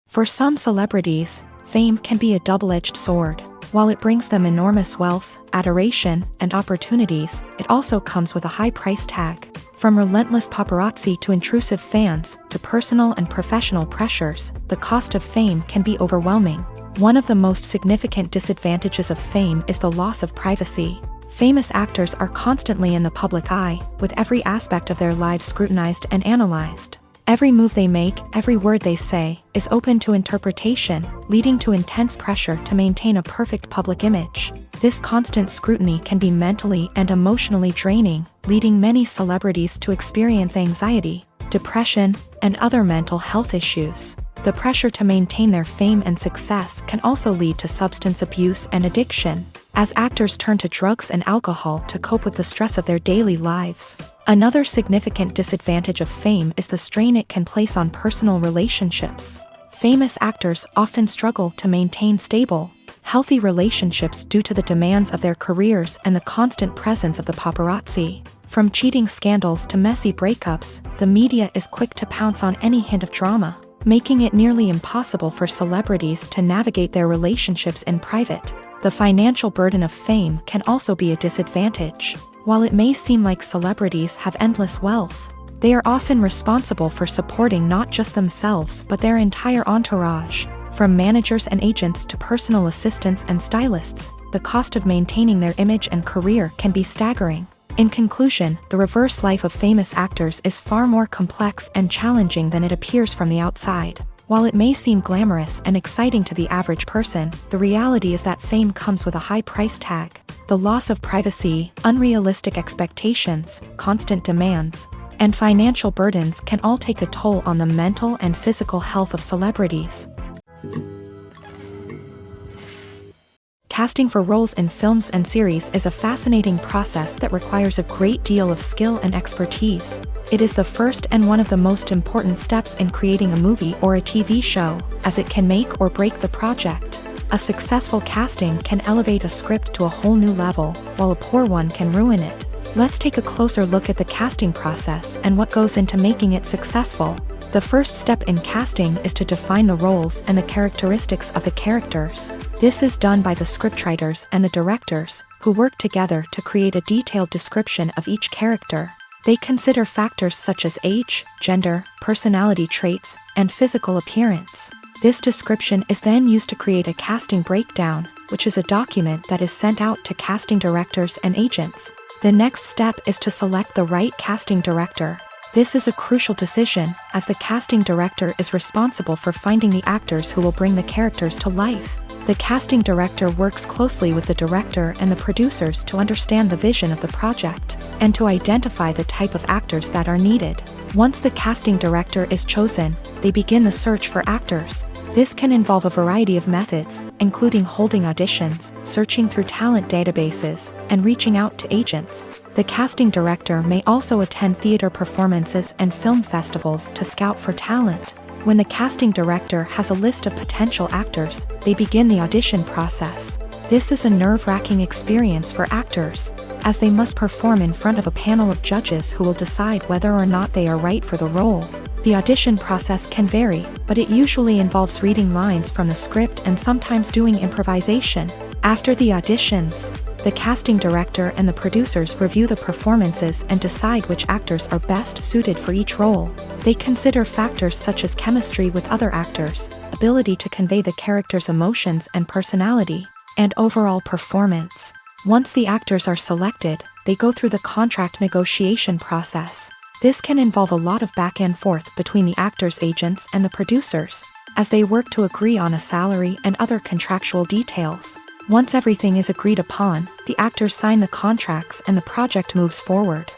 For some celebrities, fame can be a double-edged sword. While it brings them enormous wealth, adoration, and opportunities, it also comes with a high price tag. From relentless paparazzi to intrusive fans, to personal and professional pressures, the cost of fame can be overwhelming. One of the most significant disadvantages of fame is the loss of privacy. Famous actors are constantly in the public eye, with every aspect of their lives scrutinized and analyzed. Every move they make, every word they say, is open to interpretation, leading to intense pressure to maintain a perfect public image. This constant scrutiny can be mentally and emotionally draining, leading many celebrities to experience anxiety, depression, and other mental health issues. The pressure to maintain their fame and success can also lead to substance abuse and addiction, as actors turn to drugs and alcohol to cope with the stress of their daily lives. Another significant disadvantage of fame is the strain it can place on personal relationships. Famous actors often struggle to maintain stable, healthy relationships due to the demands of their careers and the constant presence of the paparazzi. From cheating scandals to messy breakups, the media is quick to pounce on any hint of drama, making it nearly impossible for celebrities to navigate their relationships in private. The financial burden of fame can also be a disadvantage. While it may seem like celebrities have endless wealth, they are often responsible for supporting not just themselves but their entire entourage. From managers and agents to personal assistants and stylists, the cost of maintaining their image and career can be staggering. In conclusion, the reverse life of famous actors is far more complex and challenging than it appears from the outside. While it may seem glamorous and exciting to the average person, the reality is that fame comes with a high price tag. The loss of privacy, unrealistic expectations, constant demands, and financial burdens can all take a toll on the mental and physical health of celebrities. Casting for roles in films and series is a fascinating process that requires a great deal of skill and expertise. It is the first and one of the most important steps in creating a movie or a TV show, as it can make or break the project. A successful casting can elevate a script to a whole new level, while a poor one can ruin it. Let's take a closer look at the casting process and what goes into making it successful. The first step in casting is to define the roles and the characteristics of the characters. This is done by the scriptwriters and the directors, who work together to create a detailed description of each character. They consider factors such as age, gender, personality traits, and physical appearance. This description is then used to create a casting breakdown, which is a document that is sent out to casting directors and agents. The next step is to select the right casting director. This is a crucial decision, as the casting director is responsible for finding the actors who will bring the characters to life. The casting director works closely with the director and the producers to understand the vision of the project, and to identify the type of actors that are needed. Once the casting director is chosen, they begin the search for actors. This can involve a variety of methods, including holding auditions, searching through talent databases, and reaching out to agents. The casting director may also attend theater performances and film festivals to scout for talent. When the casting director has a list of potential actors, they begin the audition process. This is a nerve-wracking experience for actors, as they must perform in front of a panel of judges who will decide whether or not they are right for the role. The audition process can vary, but it usually involves reading lines from the script and sometimes doing improvisation. After the auditions, the casting director and the producers review the performances and decide which actors are best suited for each role. They consider factors such as chemistry with other actors, ability to convey the character's emotions and personality, and overall performance. Once the actors are selected, they go through the contract negotiation process. This can involve a lot of back and forth between the actors' agents and the producers, as they work to agree on a salary and other contractual details. Once everything is agreed upon, the actors sign the contracts and the project moves forward.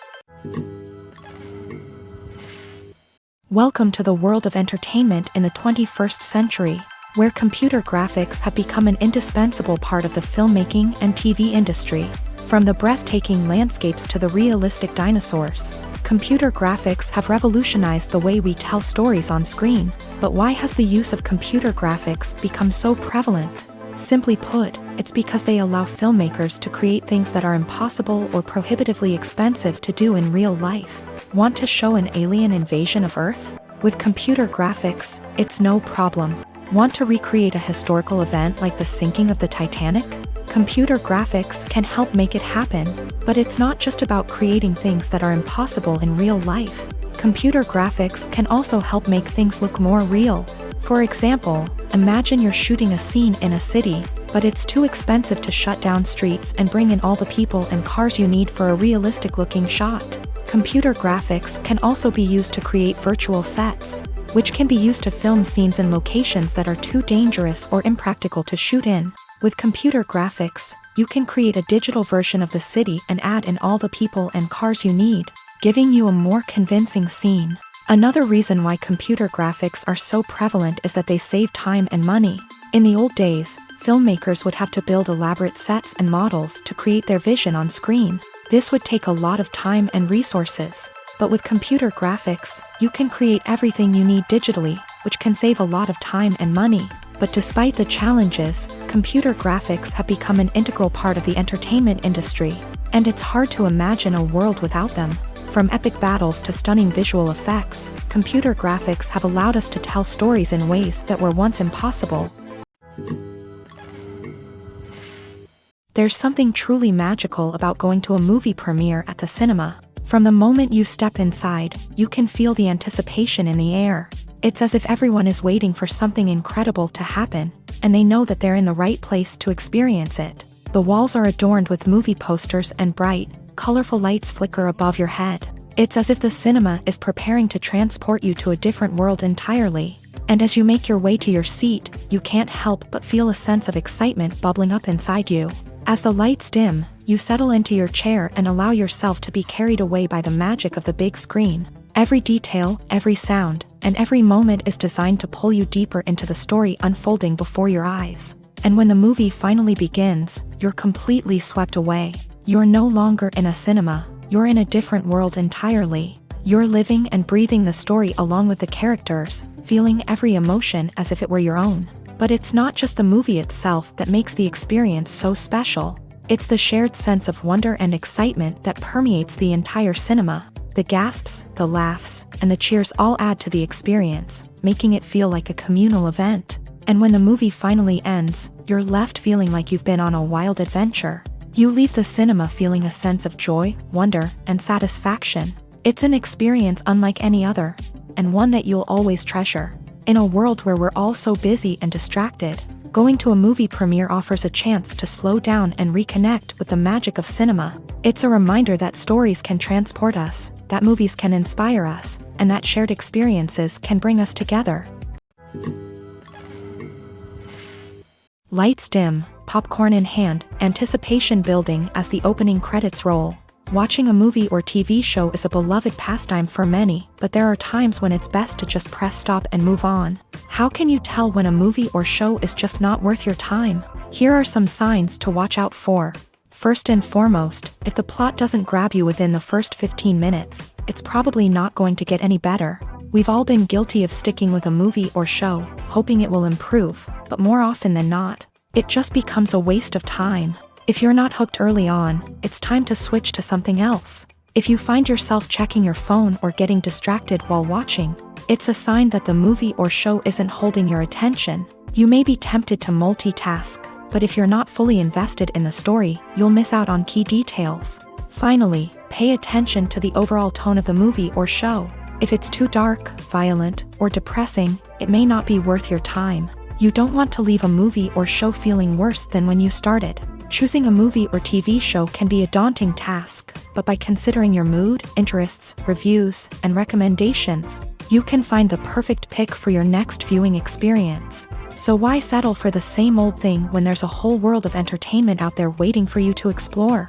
Welcome to the world of entertainment in the 21st century, where computer graphics have become an indispensable part of the filmmaking and TV industry. From the breathtaking landscapes to the realistic dinosaurs, computer graphics have revolutionized the way we tell stories on screen. But why has the use of computer graphics become so prevalent? Simply put, it's because they allow filmmakers to create things that are impossible or prohibitively expensive to do in real life. Want to show an alien invasion of Earth? With computer graphics, it's no problem. Want to recreate a historical event like the sinking of the Titanic? Computer graphics can help make it happen, but it's not just about creating things that are impossible in real life. Computer graphics can also help make things look more real. For example, Imagine you're shooting a scene in a city, but it's too expensive to shut down streets and bring in all the people and cars you need for a realistic-looking shot. Computer graphics can also be used to create virtual sets, which can be used to film scenes in locations that are too dangerous or impractical to shoot in. With computer graphics, you can create a digital version of the city and add in all the people and cars you need, giving you a more convincing scene. Another reason why computer graphics are so prevalent is that they save time and money. In the old days, filmmakers would have to build elaborate sets and models to create their vision on screen. This would take a lot of time and resources. But with computer graphics, you can create everything you need digitally, which can save a lot of time and money. But despite the challenges, computer graphics have become an integral part of the entertainment industry, and it's hard to imagine a world without them. From epic battles to stunning visual effects, computer graphics have allowed us to tell stories in ways that were once impossible. There's something truly magical about going to a movie premiere at the cinema. From the moment you step inside, you can feel the anticipation in the air. It's as if everyone is waiting for something incredible to happen, and they know that they're in the right place to experience it. The walls are adorned with movie posters and bright, colorful lights flicker above your head. It's as if the cinema is preparing to transport you to a different world entirely. And as you make your way to your seat, you can't help but feel a sense of excitement bubbling up inside you. As the lights dim, you settle into your chair and allow yourself to be carried away by the magic of the big screen. Every detail, every sound, and every moment is designed to pull you deeper into the story unfolding before your eyes. And when the movie finally begins, you're completely swept away. You're no longer in a cinema, you're in a different world entirely. You're living and breathing the story along with the characters, feeling every emotion as if it were your own. But it's not just the movie itself that makes the experience so special. It's the shared sense of wonder and excitement that permeates the entire cinema. The gasps, the laughs, and the cheers all add to the experience, making it feel like a communal event. And when the movie finally ends, you're left feeling like you've been on a wild adventure. You leave the cinema feeling a sense of joy, wonder, and satisfaction. It's an experience unlike any other, and one that you'll always treasure. In a world where we're all so busy and distracted, going to a movie premiere offers a chance to slow down and reconnect with the magic of cinema. It's a reminder that stories can transport us, that movies can inspire us, and that shared experiences can bring us together. Lights dim, popcorn in hand, anticipation building as the opening credits roll. Watching a movie or TV show is a beloved pastime for many, but there are times when it's best to just press stop and move on. How can you tell when a movie or show is just not worth your time? Here are some signs to watch out for. First and foremost, if the plot doesn't grab you within the first 15 minutes, it's probably not going to get any better. We've all been guilty of sticking with a movie or show, hoping it will improve, but more often than not, it just becomes a waste of time. If you're not hooked early on, it's time to switch to something else. If you find yourself checking your phone or getting distracted while watching, it's a sign that the movie or show isn't holding your attention. You may be tempted to multitask, but if you're not fully invested in the story, you'll miss out on key details. Finally, pay attention to the overall tone of the movie or show. If it's too dark, violent, or depressing, it may not be worth your time. You don't want to leave a movie or show feeling worse than when you started. Choosing a movie or TV show can be a daunting task, but by considering your mood, interests, reviews, and recommendations, you can find the perfect pick for your next viewing experience. So why settle for the same old thing when there's a whole world of entertainment out there waiting for you to explore?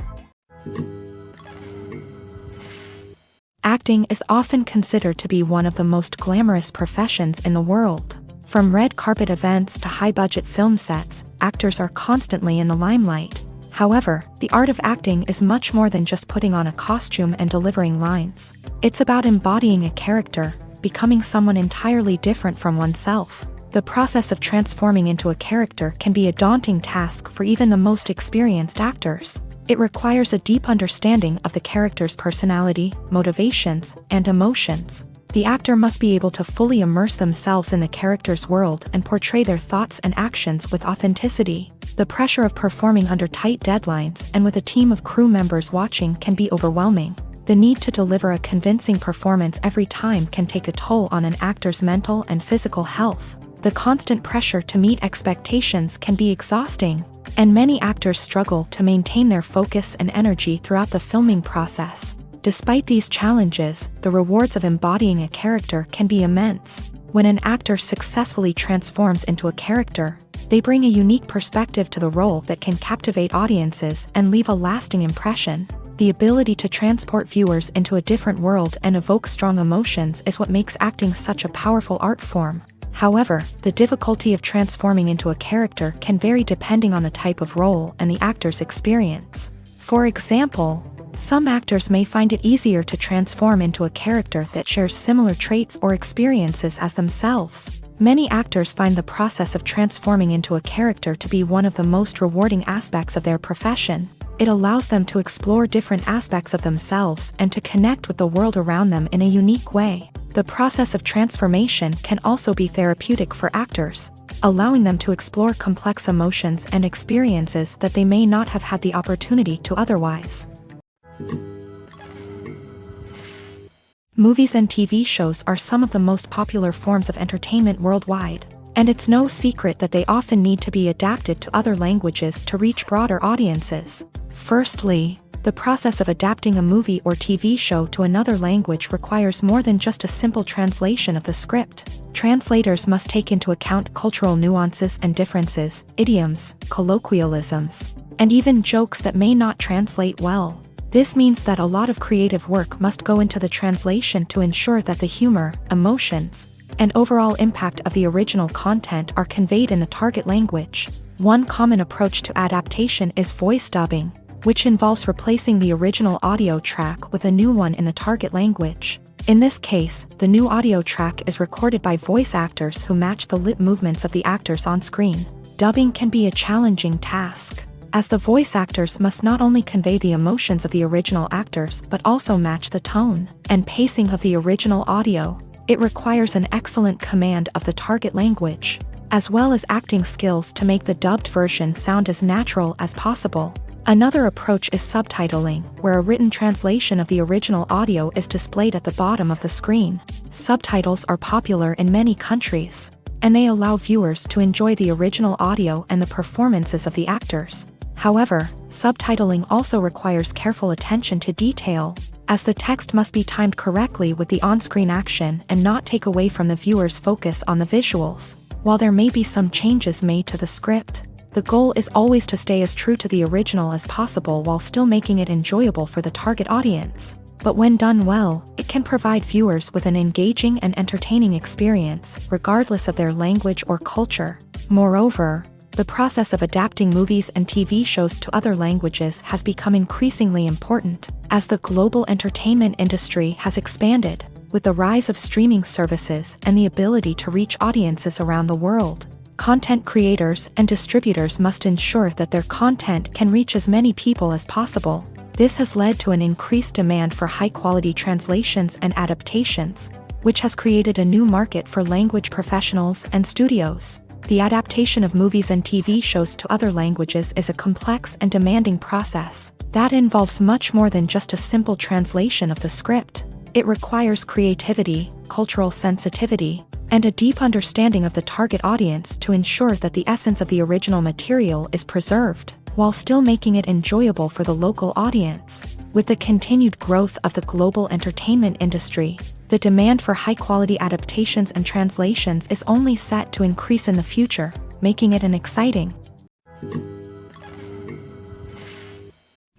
Acting is often considered to be one of the most glamorous professions in the world. From red carpet events to high-budget film sets, actors are constantly in the limelight. However, the art of acting is much more than just putting on a costume and delivering lines. It's about embodying a character, becoming someone entirely different from oneself. The process of transforming into a character can be a daunting task for even the most experienced actors. It requires a deep understanding of the character's personality, motivations, and emotions. The actor must be able to fully immerse themselves in the character's world and portray their thoughts and actions with authenticity. The pressure of performing under tight deadlines and with a team of crew members watching can be overwhelming. The need to deliver a convincing performance every time can take a toll on an actor's mental and physical health. The constant pressure to meet expectations can be exhausting, and many actors struggle to maintain their focus and energy throughout the filming process. Despite these challenges, the rewards of embodying a character can be immense. When an actor successfully transforms into a character, they bring a unique perspective to the role that can captivate audiences and leave a lasting impression. The ability to transport viewers into a different world and evoke strong emotions is what makes acting such a powerful art form. However, the difficulty of transforming into a character can vary depending on the type of role and the actor's experience. For example, some actors may find it easier to transform into a character that shares similar traits or experiences as themselves. Many actors find the process of transforming into a character to be one of the most rewarding aspects of their profession. It allows them to explore different aspects of themselves and to connect with the world around them in a unique way. The process of transformation can also be therapeutic for actors, allowing them to explore complex emotions and experiences that they may not have had the opportunity to otherwise. Movies and TV shows are some of the most popular forms of entertainment worldwide, and it's no secret that they often need to be adapted to other languages to reach broader audiences. Firstly, the process of adapting a movie or TV show to another language requires more than just a simple translation of the script. Translators must take into account cultural nuances and differences, idioms, colloquialisms, and even jokes that may not translate well. This means that a lot of creative work must go into the translation to ensure that the humor, emotions, and overall impact of the original content are conveyed in the target language. One common approach to adaptation is voice dubbing, which involves replacing the original audio track with a new one in the target language. In this case, the new audio track is recorded by voice actors who match the lip movements of the actors on screen. Dubbing can be a challenging task, as the voice actors must not only convey the emotions of the original actors but also match the tone and pacing of the original audio. It requires an excellent command of the target language, as well as acting skills to make the dubbed version sound as natural as possible. Another approach is subtitling, where a written translation of the original audio is displayed at the bottom of the screen. Subtitles are popular in many countries, and they allow viewers to enjoy the original audio and the performances of the actors. However, subtitling also requires careful attention to detail, as the text must be timed correctly with the on-screen action and not take away from the viewer's focus on the visuals. While there may be some changes made to the script, the goal is always to stay as true to the original as possible while still making it enjoyable for the target audience. But when done well, it can provide viewers with an engaging and entertaining experience, regardless of their language or culture. Moreover, the process of adapting movies and TV shows to other languages has become increasingly important, as the global entertainment industry has expanded, with the rise of streaming services and the ability to reach audiences around the world. Content creators and distributors must ensure that their content can reach as many people as possible. This has led to an increased demand for high-quality translations and adaptations, which has created a new market for language professionals and studios. The adaptation of movies and TV shows to other languages is a complex and demanding process that involves much more than just a simple translation of the script. It requires creativity, cultural sensitivity, and a deep understanding of the target audience to ensure that the essence of the original material is preserved, while still making it enjoyable for the local audience. With the continued growth of the global entertainment industry, the demand for high-quality adaptations and translations is only set to increase in the future, making it an exciting.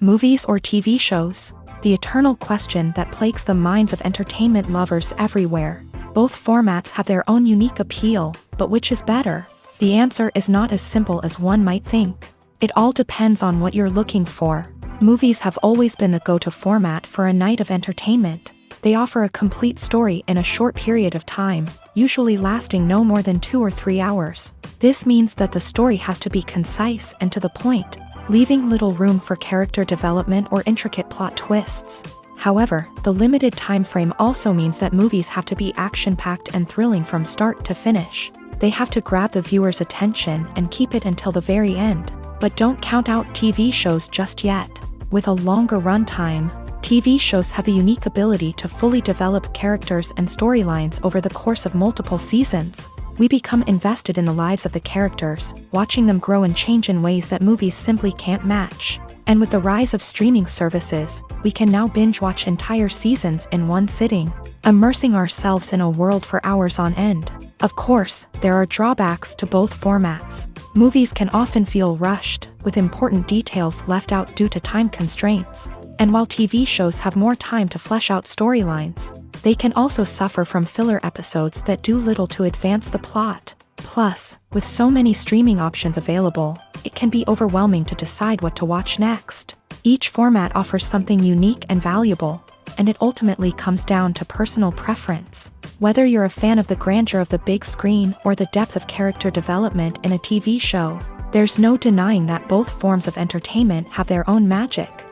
Movies or TV shows? The eternal question that plagues the minds of entertainment lovers everywhere. Both formats have their own unique appeal, but which is better? The answer is not as simple as one might think. It all depends on what you're looking for. Movies have always been the go-to format for a night of entertainment. They offer a complete story in a short period of time, usually lasting no more than 2 or 3 hours. This means that the story has to be concise and to the point, leaving little room for character development or intricate plot twists. However, the limited time frame also means that movies have to be action-packed and thrilling from start to finish. They have to grab the viewer's attention and keep it until the very end. But don't count out TV shows just yet. With a longer runtime, TV shows have the unique ability to fully develop characters and storylines over the course of multiple seasons. We become invested in the lives of the characters, watching them grow and change in ways that movies simply can't match. And with the rise of streaming services, we can now binge-watch entire seasons in one sitting, immersing ourselves in a world for hours on end. Of course, there are drawbacks to both formats. Movies can often feel rushed, with important details left out due to time constraints. And while TV shows have more time to flesh out storylines, they can also suffer from filler episodes that do little to advance the plot. Plus, with so many streaming options available, it can be overwhelming to decide what to watch next. Each format offers something unique and valuable, and it ultimately comes down to personal preference. Whether you're a fan of the grandeur of the big screen or the depth of character development in a TV show, there's no denying that both forms of entertainment have their own magic.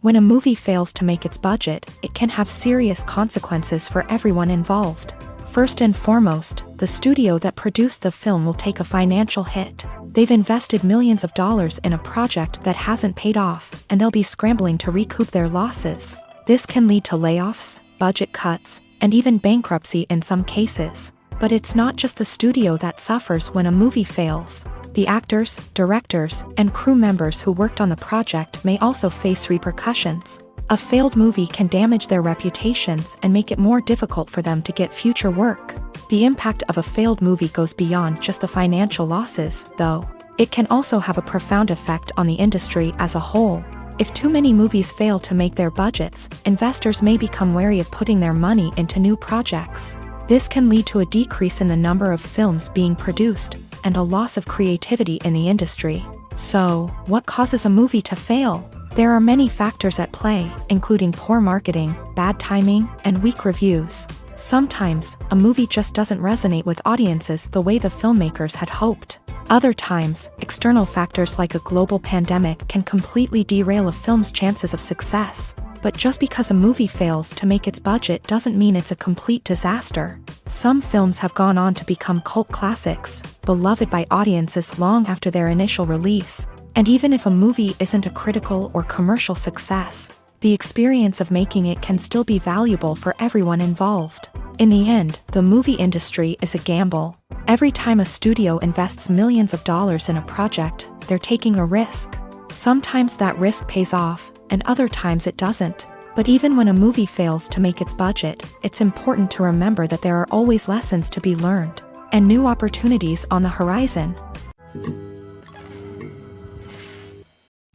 When a movie fails to make its budget, it can have serious consequences for everyone involved. First and foremost, the studio that produced the film will take a financial hit. They've invested millions of dollars in a project that hasn't paid off, and they'll be scrambling to recoup their losses. This can lead to layoffs, budget cuts, and even bankruptcy in some cases. But it's not just the studio that suffers when a movie fails. The actors, directors, and crew members who worked on the project may also face repercussions. A failed movie can damage their reputations and make it more difficult for them to get future work. The impact of a failed movie goes beyond just the financial losses, though. It can also have a profound effect on the industry as a whole. If too many movies fail to make their budgets, investors may become wary of putting their money into new projects. This can lead to a decrease in the number of films being produced, and a loss of creativity in the industry. So, what causes a movie to fail? There are many factors at play, including poor marketing, bad timing, and weak reviews. Sometimes, a movie just doesn't resonate with audiences the way the filmmakers had hoped. Other times, external factors like a global pandemic can completely derail a film's chances of success. But just because a movie fails to make its budget doesn't mean it's a complete disaster. Some films have gone on to become cult classics, beloved by audiences long after their initial release. And even if a movie isn't a critical or commercial success, the experience of making it can still be valuable for everyone involved. In the end, the movie industry is a gamble. Every time a studio invests millions of dollars in a project, they're taking a risk. Sometimes that risk pays off, and other times it doesn't. But even when a movie fails to make its budget, it's important to remember that there are always lessons to be learned, and new opportunities on the horizon.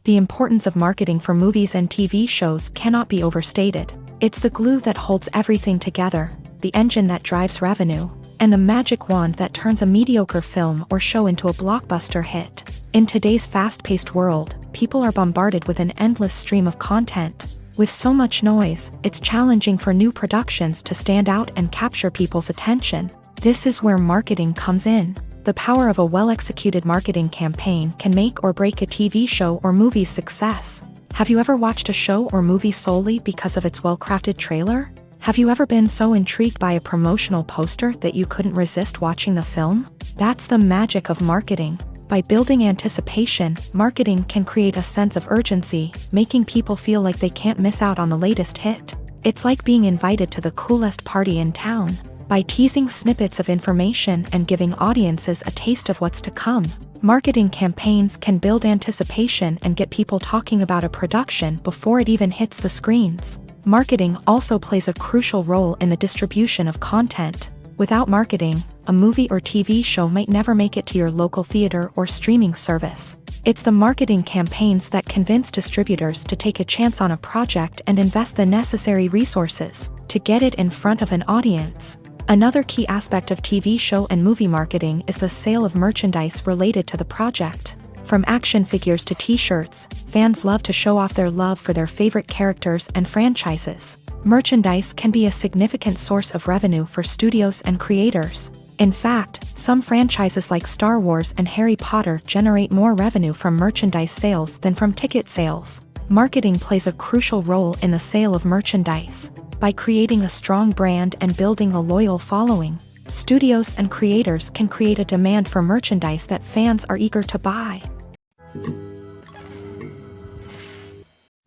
The importance of marketing for movies and TV shows cannot be overstated. It's the glue that holds everything together, the engine that drives revenue, and the magic wand that turns a mediocre film or show into a blockbuster hit. In today's fast-paced world, people are bombarded with an endless stream of content. With so much noise, it's challenging for new productions to stand out and capture people's attention. This is where marketing comes in. The power of a well-executed marketing campaign can make or break a TV show or movie's success. Have you ever watched a show or movie solely because of its well-crafted trailer? Have you ever been so intrigued by a promotional poster that you couldn't resist watching the film? That's the magic of marketing. By building anticipation, marketing can create a sense of urgency, making people feel like they can't miss out on the latest hit. It's like being invited to the coolest party in town. By teasing snippets of information and giving audiences a taste of what's to come, marketing campaigns can build anticipation and get people talking about a production before it even hits the screens. Marketing also plays a crucial role in the distribution of content. Without marketing, a movie or TV show might never make it to your local theater or streaming service. It's the marketing campaigns that convince distributors to take a chance on a project and invest the necessary resources to get it in front of an audience. Another key aspect of TV show and movie marketing is the sale of merchandise related to the project. From action figures to t-shirts, fans love to show off their love for their favorite characters and franchises. Merchandise can be a significant source of revenue for studios and creators. In fact, some franchises like Star Wars and Harry Potter generate more revenue from merchandise sales than from ticket sales. Marketing plays a crucial role in the sale of merchandise. By creating a strong brand and building a loyal following, studios and creators can create a demand for merchandise that fans are eager to buy.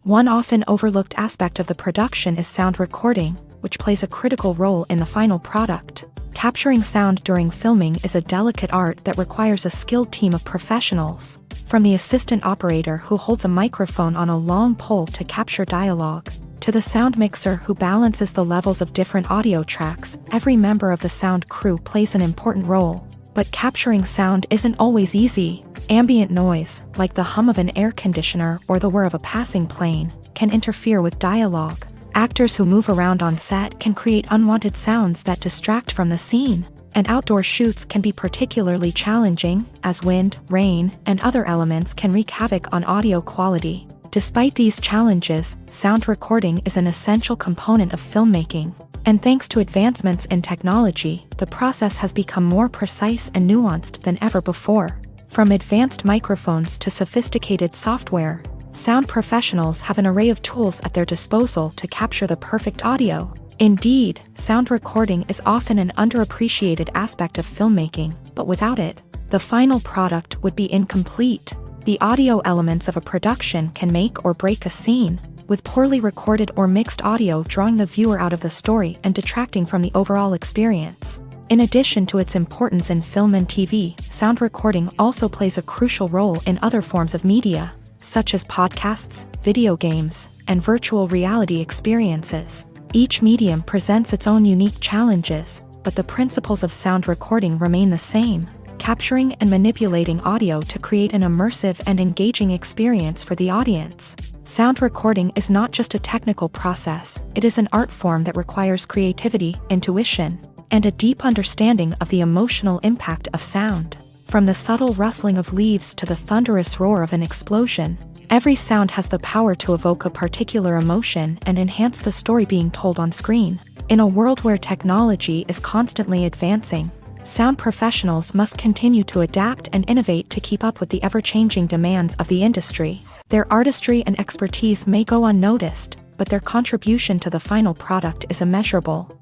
One often overlooked aspect of the production is sound recording. which plays a critical role in the final product. Capturing sound during filming is a delicate art that requires a skilled team of professionals. From the assistant operator who holds a microphone on a long pole to capture dialogue, to the sound mixer who balances the levels of different audio tracks, every member of the sound crew plays an important role. But capturing sound isn't always easy. Ambient noise, like the hum of an air conditioner or the whir of a passing plane, can interfere with dialogue. Actors who move around on set can create unwanted sounds that distract from the scene. And outdoor shoots can be particularly challenging, as wind, rain, and other elements can wreak havoc on audio quality. Despite these challenges, sound recording is an essential component of filmmaking. And thanks to advancements in technology, the process has become more precise and nuanced than ever before. From advanced microphones to sophisticated software, sound professionals have an array of tools at their disposal to capture the perfect audio. Indeed, sound recording is often an underappreciated aspect of filmmaking, but without it, the final product would be incomplete. The audio elements of a production can make or break a scene, with poorly recorded or mixed audio drawing the viewer out of the story and detracting from the overall experience. In addition to its importance in film and TV, sound recording also plays a crucial role in other forms of media, such as podcasts, video games, and virtual reality experiences. Each medium presents its own unique challenges, but the principles of sound recording remain the same: capturing and manipulating audio to create an immersive and engaging experience for the audience. Sound recording is not just a technical process, it is an art form that requires creativity, intuition, and a deep understanding of the emotional impact of sound. From the subtle rustling of leaves to the thunderous roar of an explosion, every sound has the power to evoke a particular emotion and enhance the story being told on screen. In a world where technology is constantly advancing, sound professionals must continue to adapt and innovate to keep up with the ever-changing demands of the industry. Their artistry and expertise may go unnoticed, but their contribution to the final product is immeasurable.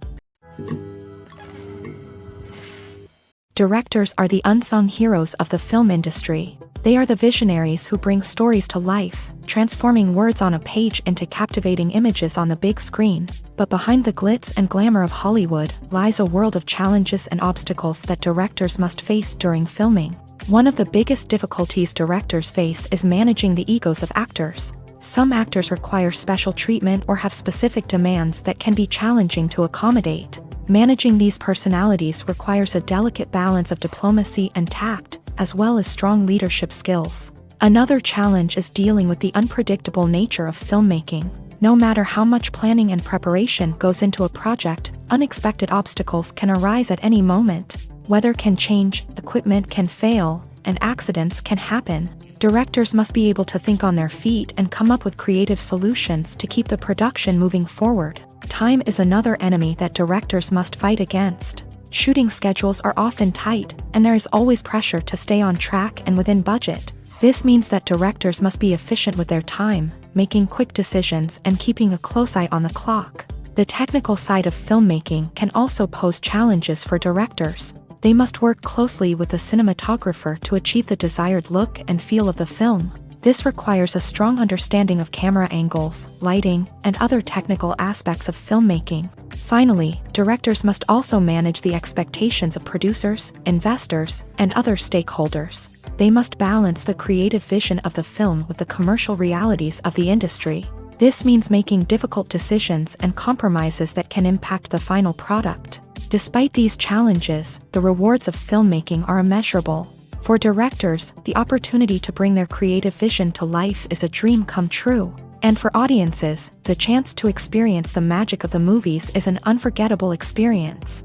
Directors are the unsung heroes of the film industry. They are the visionaries who bring stories to life, transforming words on a page into captivating images on the big screen. But behind the glitz and glamour of Hollywood lies a world of challenges and obstacles that directors must face during filming. One of the biggest difficulties directors face is managing the egos of actors. Some actors require special treatment or have specific demands that can be challenging to accommodate. Managing these personalities requires a delicate balance of diplomacy and tact, as well as strong leadership skills. Another challenge is dealing with the unpredictable nature of filmmaking. No matter how much planning and preparation goes into a project, unexpected obstacles can arise at any moment. Weather can change, equipment can fail, and accidents can happen. Directors must be able to think on their feet and come up with creative solutions to keep the production moving forward. Time is another enemy that directors must fight against. Shooting schedules are often tight, and there is always pressure to stay on track and within budget. This means that directors must be efficient with their time, making quick decisions and keeping a close eye on the clock. The technical side of filmmaking can also pose challenges for directors. They must work closely with the cinematographer to achieve the desired look and feel of the film. This requires a strong understanding of camera angles, lighting, and other technical aspects of filmmaking. Finally, directors must also manage the expectations of producers, investors, and other stakeholders. They must balance the creative vision of the film with the commercial realities of the industry. This means making difficult decisions and compromises that can impact the final product. Despite these challenges, the rewards of filmmaking are immeasurable. For directors, the opportunity to bring their creative vision to life is a dream come true. And for audiences, the chance to experience the magic of the movies is an unforgettable experience.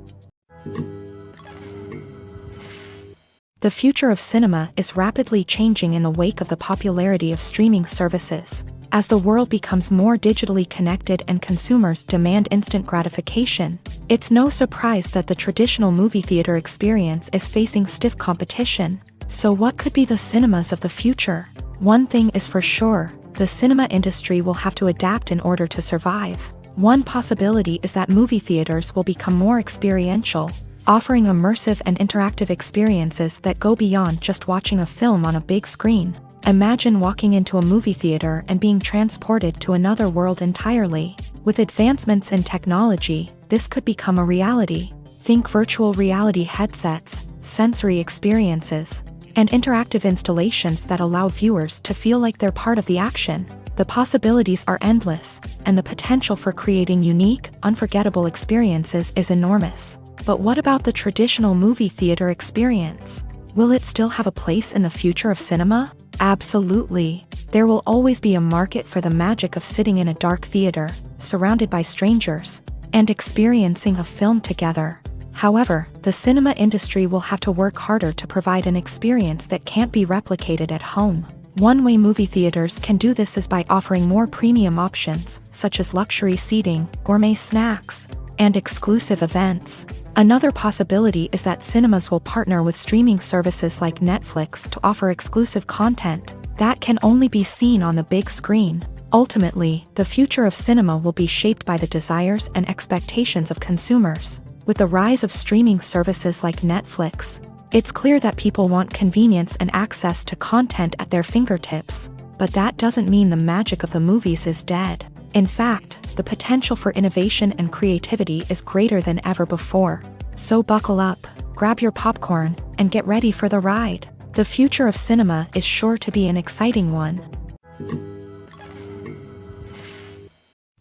The future of cinema is rapidly changing in the wake of the popularity of streaming services. As the world becomes more digitally connected and consumers demand instant gratification, it's no surprise that the traditional movie theater experience is facing stiff competition. So what could be the cinemas of the future? One thing is for sure, the cinema industry will have to adapt in order to survive. One possibility is that movie theaters will become more experiential, offering immersive and interactive experiences that go beyond just watching a film on a big screen. Imagine walking into a movie theater and being transported to another world entirely. With advancements in technology, this could become a reality. Think virtual reality headsets, sensory experiences, and interactive installations that allow viewers to feel like they're part of the action. The possibilities are endless, and the potential for creating unique, unforgettable experiences is enormous. But what about the traditional movie theater experience? Will it still have a place in the future of cinema? Absolutely. There will always be a market for the magic of sitting in a dark theater, surrounded by strangers, and experiencing a film together. However, the cinema industry will have to work harder to provide an experience that can't be replicated at home. One way movie theaters can do this is by offering more premium options, such as luxury seating, gourmet snacks, and exclusive events. Another possibility is that cinemas will partner with streaming services like Netflix to offer exclusive content that can only be seen on the big screen. Ultimately, the future of cinema will be shaped by the desires and expectations of consumers. With the rise of streaming services like Netflix, it's clear that people want convenience and access to content at their fingertips. But that doesn't mean the magic of the movies is dead. In fact, the potential for innovation and creativity is greater than ever before. So buckle up, grab your popcorn, and get ready for the ride. The future of cinema is sure to be an exciting one.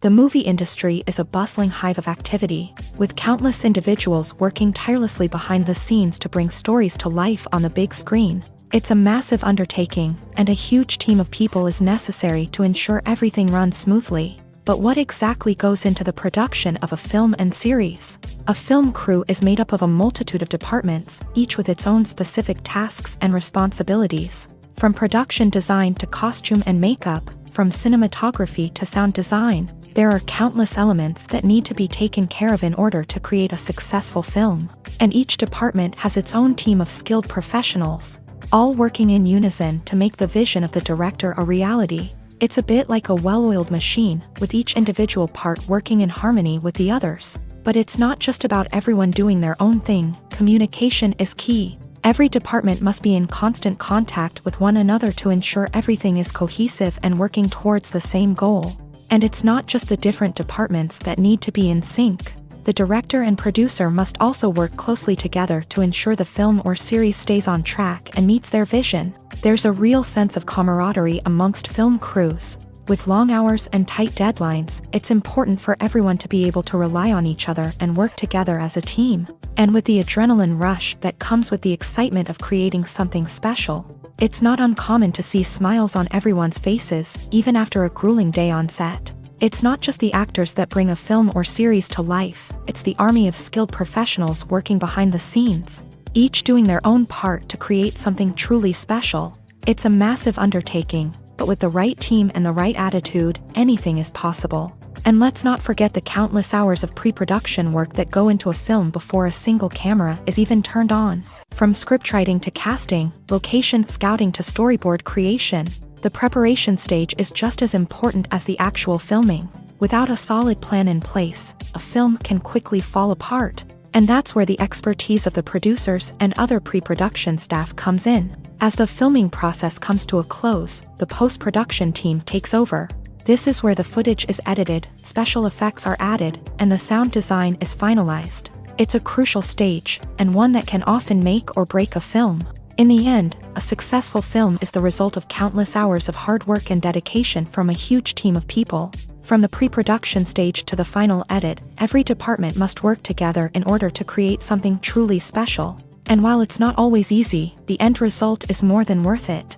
The movie industry is a bustling hive of activity, with countless individuals working tirelessly behind the scenes to bring stories to life on the big screen. It's a massive undertaking, and a huge team of people is necessary to ensure everything runs smoothly. But what exactly goes into the production of a film and series? A film crew is made up of a multitude of departments, each with its own specific tasks and responsibilities. From production design to costume and makeup, from cinematography to sound design, there are countless elements that need to be taken care of in order to create a successful film. And each department has its own team of skilled professionals, all working in unison to make the vision of the director a reality. It's a bit like a well-oiled machine, with each individual part working in harmony with the others. But it's not just about everyone doing their own thing. Communication is key. Every department must be in constant contact with one another to ensure everything is cohesive and working towards the same goal. And it's not just the different departments that need to be in sync. The director and producer must also work closely together to ensure the film or series stays on track and meets their vision. There's a real sense of camaraderie amongst film crews. With long hours and tight deadlines, it's important for everyone to be able to rely on each other and work together as a team. And with the adrenaline rush that comes with the excitement of creating something special, it's not uncommon to see smiles on everyone's faces, even after a grueling day on set. It's not just the actors that bring a film or series to life, it's the army of skilled professionals working behind the scenes, each doing their own part to create something truly special. It's a massive undertaking, but with the right team and the right attitude, anything is possible. And let's not forget the countless hours of pre-production work that go into a film before a single camera is even turned on. From scriptwriting to casting, location scouting to storyboard creation, the preparation stage is just as important as the actual filming. Without a solid plan in place, a film can quickly fall apart. And that's where the expertise of the producers and other pre-production staff comes in. As the filming process comes to a close, the post-production team takes over. This is where the footage is edited, special effects are added, and the sound design is finalized. It's a crucial stage, and one that can often make or break a film. In the end, a successful film is the result of countless hours of hard work and dedication from a huge team of people. From the pre-production stage to the final edit, every department must work together in order to create something truly special. And while it's not always easy, the end result is more than worth it.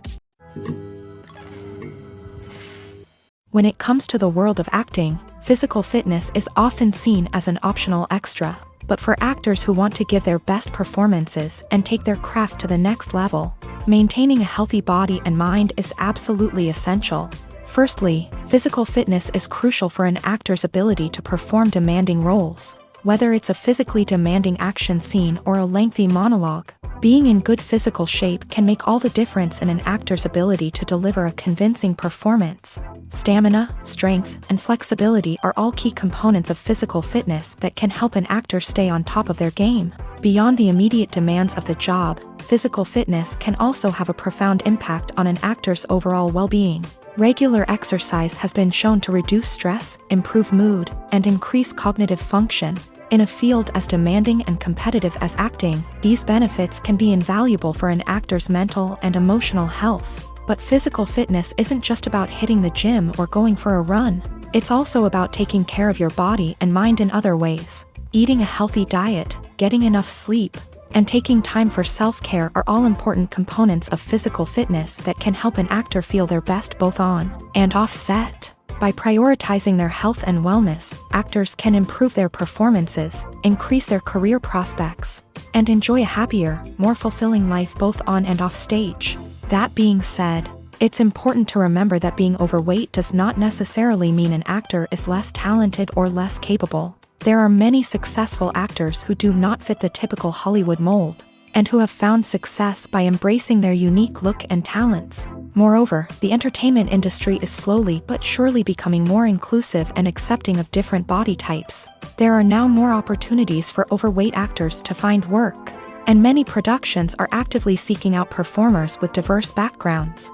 When it comes to the world of acting, physical fitness is often seen as an optional extra. But for actors who want to give their best performances and take their craft to the next level, maintaining a healthy body and mind is absolutely essential. Firstly, physical fitness is crucial for an actor's ability to perform demanding roles. Whether it's a physically demanding action scene or a lengthy monologue, being in good physical shape can make all the difference in an actor's ability to deliver a convincing performance. Stamina, strength, and flexibility are all key components of physical fitness that can help an actor stay on top of their game. Beyond the immediate demands of the job, physical fitness can also have a profound impact on an actor's overall well-being. Regular exercise has been shown to reduce stress, improve mood, and increase cognitive function. In a field as demanding and competitive as acting, these benefits can be invaluable for an actor's mental and emotional health. But physical fitness isn't just about hitting the gym or going for a run. It's also about taking care of your body and mind in other ways. Eating a healthy diet, getting enough sleep, and taking time for self-care are all important components of physical fitness that can help an actor feel their best both on and off set. By prioritizing their health and wellness, actors can improve their performances, increase their career prospects, and enjoy a happier, more fulfilling life both on and off stage. That being said, it's important to remember that being overweight does not necessarily mean an actor is less talented or less capable. There are many successful actors who do not fit the typical Hollywood mold, and who have found success by embracing their unique look and talents. Moreover, the entertainment industry is slowly but surely becoming more inclusive and accepting of different body types. There are now more opportunities for overweight actors to find work, and many productions are actively seeking out performers with diverse backgrounds.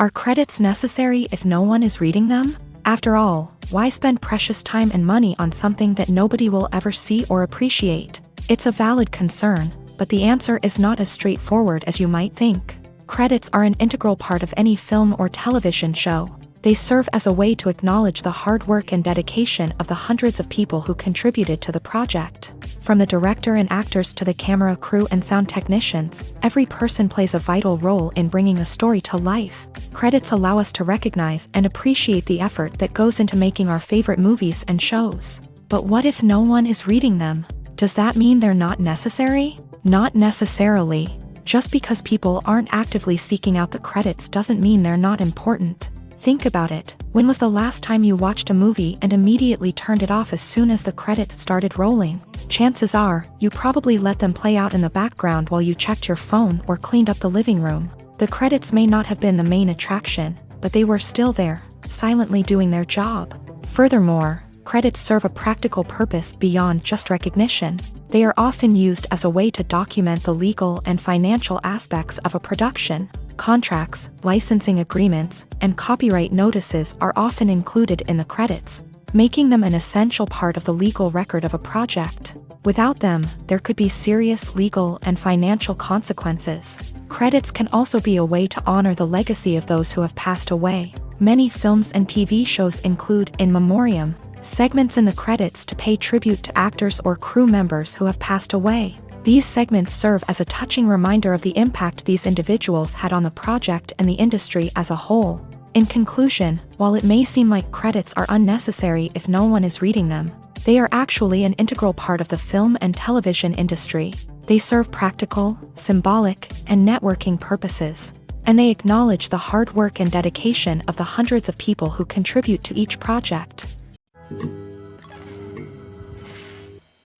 Are credits necessary if no one is reading them? After all, why spend precious time and money on something that nobody will ever see or appreciate? It's a valid concern, but the answer is not as straightforward as you might think. Credits are an integral part of any film or television show. They serve as a way to acknowledge the hard work and dedication of the hundreds of people who contributed to the project. From the director and actors to the camera crew and sound technicians, every person plays a vital role in bringing a story to life. Credits allow us to recognize and appreciate the effort that goes into making our favorite movies and shows. But what if no one is reading them? Does that mean they're not necessary? Not necessarily. Just because people aren't actively seeking out the credits doesn't mean they're not important. Think about it. When was the last time you watched a movie and immediately turned it off as soon as the credits started rolling? Chances are, you probably let them play out in the background while you checked your phone or cleaned up the living room. The credits may not have been the main attraction, but they were still there, silently doing their job. Furthermore, credits serve a practical purpose beyond just recognition. They are often used as a way to document the legal and financial aspects of a production. Contracts, licensing agreements, and copyright notices are often included in the credits, making them an essential part of the legal record of a project. Without them, there could be serious legal and financial consequences. Credits can also be a way to honor the legacy of those who have passed away. Many films and TV shows include in memoriam segments in the credits to pay tribute to actors or crew members who have passed away. These segments serve as a touching reminder of the impact these individuals had on the project and the industry as a whole. In conclusion, while it may seem like credits are unnecessary if no one is reading them, they are actually an integral part of the film and television industry. They serve practical, symbolic, and networking purposes, and they acknowledge the hard work and dedication of the hundreds of people who contribute to each project.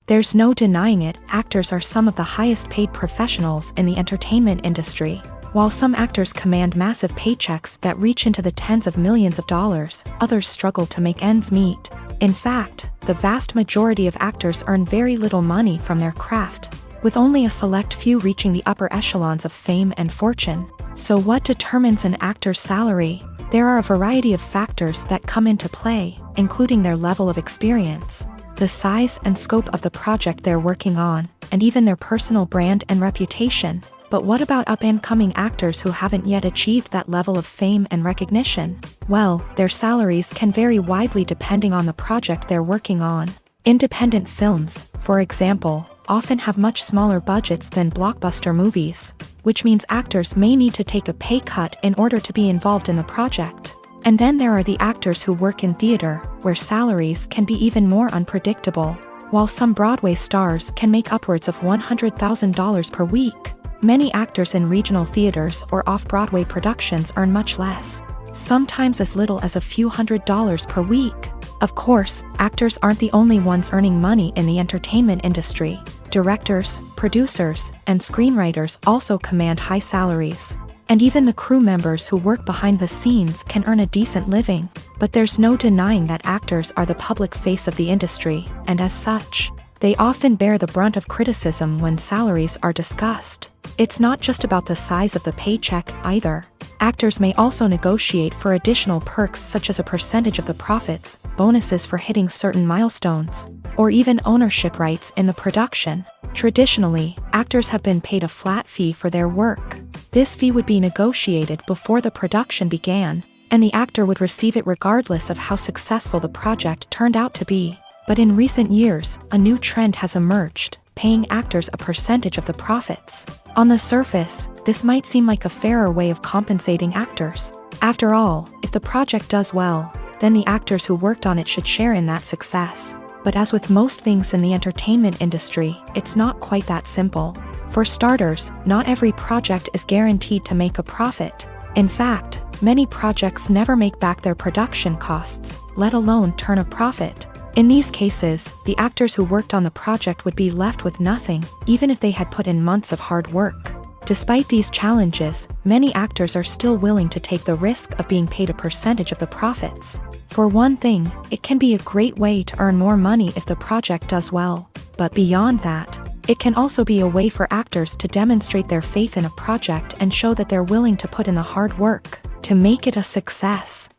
There's no denying it, actors are some of the highest paid professionals in the entertainment industry. While some actors command massive paychecks that reach into the tens of millions of dollars, others struggle to make ends meet. In fact, the vast majority of actors earn very little money from their craft, with only a select few reaching the upper echelons of fame and fortune. So what determines an actor's salary? There are a variety of factors that come into play, including their level of experience, the size and scope of the project they're working on, and even their personal brand and reputation. But what about up-and-coming actors who haven't yet achieved that level of fame and recognition? Well, their salaries can vary widely depending on the project they're working on. Independent films, for example, often have much smaller budgets than blockbuster movies, which means actors may need to take a pay cut in order to be involved in the project. And then there are the actors who work in theater, where salaries can be even more unpredictable. While some Broadway stars can make upwards of $100,000 per week, many actors in regional theaters or off-Broadway productions earn much less, sometimes as little as a few $100s per week. Of course, actors aren't the only ones earning money in the entertainment industry. Directors, producers, and screenwriters also command high salaries. And even the crew members who work behind the scenes can earn a decent living. But there's no denying that actors are the public face of the industry, and as such, they often bear the brunt of criticism when salaries are discussed. It's not just about the size of the paycheck either. Actors may also negotiate for additional perks such as a percentage of the profits, bonuses for hitting certain milestones, or even ownership rights in the production. Traditionally, actors have been paid a flat fee for their work. This fee would be negotiated before the production began, and the actor would receive it regardless of how successful the project turned out to be. But in recent years, a new trend has emerged, paying actors a percentage of the profits. On the surface, this might seem like a fairer way of compensating actors. After all, if the project does well, then the actors who worked on it should share in that success. But as with most things in the entertainment industry, it's not quite that simple. For starters, not every project is guaranteed to make a profit. In fact, many projects never make back their production costs, let alone turn a profit. In these cases, the actors who worked on the project would be left with nothing, even if they had put in months of hard work. Despite these challenges, many actors are still willing to take the risk of being paid a percentage of the profits. For one thing, it can be a great way to earn more money if the project does well. But beyond that, it can also be a way for actors to demonstrate their faith in a project and show that they're willing to put in the hard work to make it a success.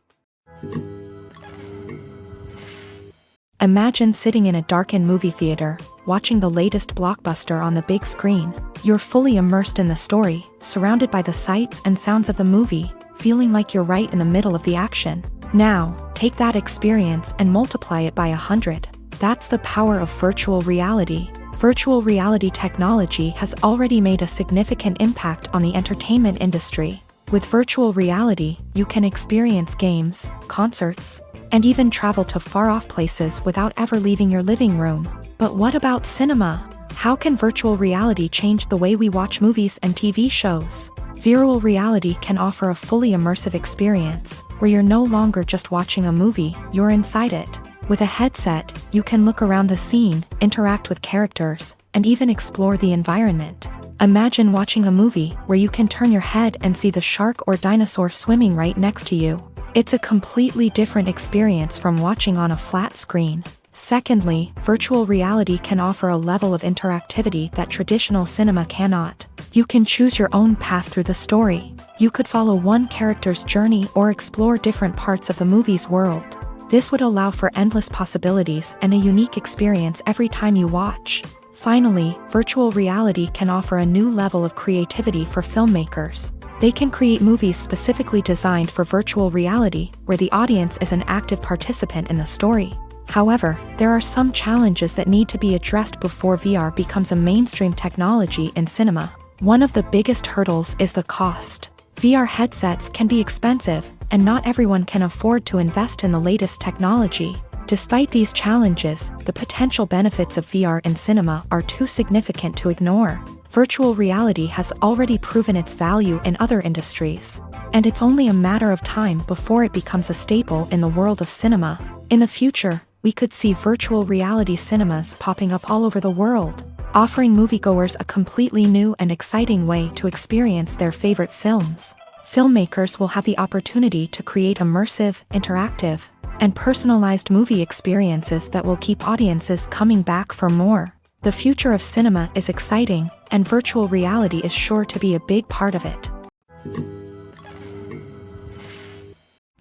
Imagine sitting in a darkened movie theater, watching the latest blockbuster on the big screen. You're fully immersed in the story, surrounded by the sights and sounds of the movie, feeling like you're right in the middle of the action. Now, take that experience and multiply it by 100. That's the power of virtual reality. Virtual reality technology has already made a significant impact on the entertainment industry. With virtual reality, you can experience games, concerts, and even travel to far-off places without ever leaving your living room. But what about cinema? How can virtual reality change the way we watch movies and TV shows? Virtual reality can offer a fully immersive experience, where you're no longer just watching a movie, you're inside it. With a headset, you can look around the scene, interact with characters, and even explore the environment. Imagine watching a movie where you can turn your head and see the shark or dinosaur swimming right next to you. It's a completely different experience from watching on a flat screen. Secondly, virtual reality can offer a level of interactivity that traditional cinema cannot. You can choose your own path through the story. You could follow one character's journey or explore different parts of the movie's world. This would allow for endless possibilities and a unique experience every time you watch. Finally, virtual reality can offer a new level of creativity for filmmakers. They can create movies specifically designed for virtual reality, where the audience is an active participant in the story. However, there are some challenges that need to be addressed before VR becomes a mainstream technology in cinema. One of the biggest hurdles is the cost. VR headsets can be expensive, and not everyone can afford to invest in the latest technology. Despite these challenges, the potential benefits of VR in cinema are too significant to ignore. Virtual reality has already proven its value in other industries, and it's only a matter of time before it becomes a staple in the world of cinema. In the future, we could see virtual reality cinemas popping up all over the world, offering moviegoers a completely new and exciting way to experience their favorite films. Filmmakers will have the opportunity to create immersive, interactive, and personalized movie experiences that will keep audiences coming back for more. The future of cinema is exciting, and virtual reality is sure to be a big part of it.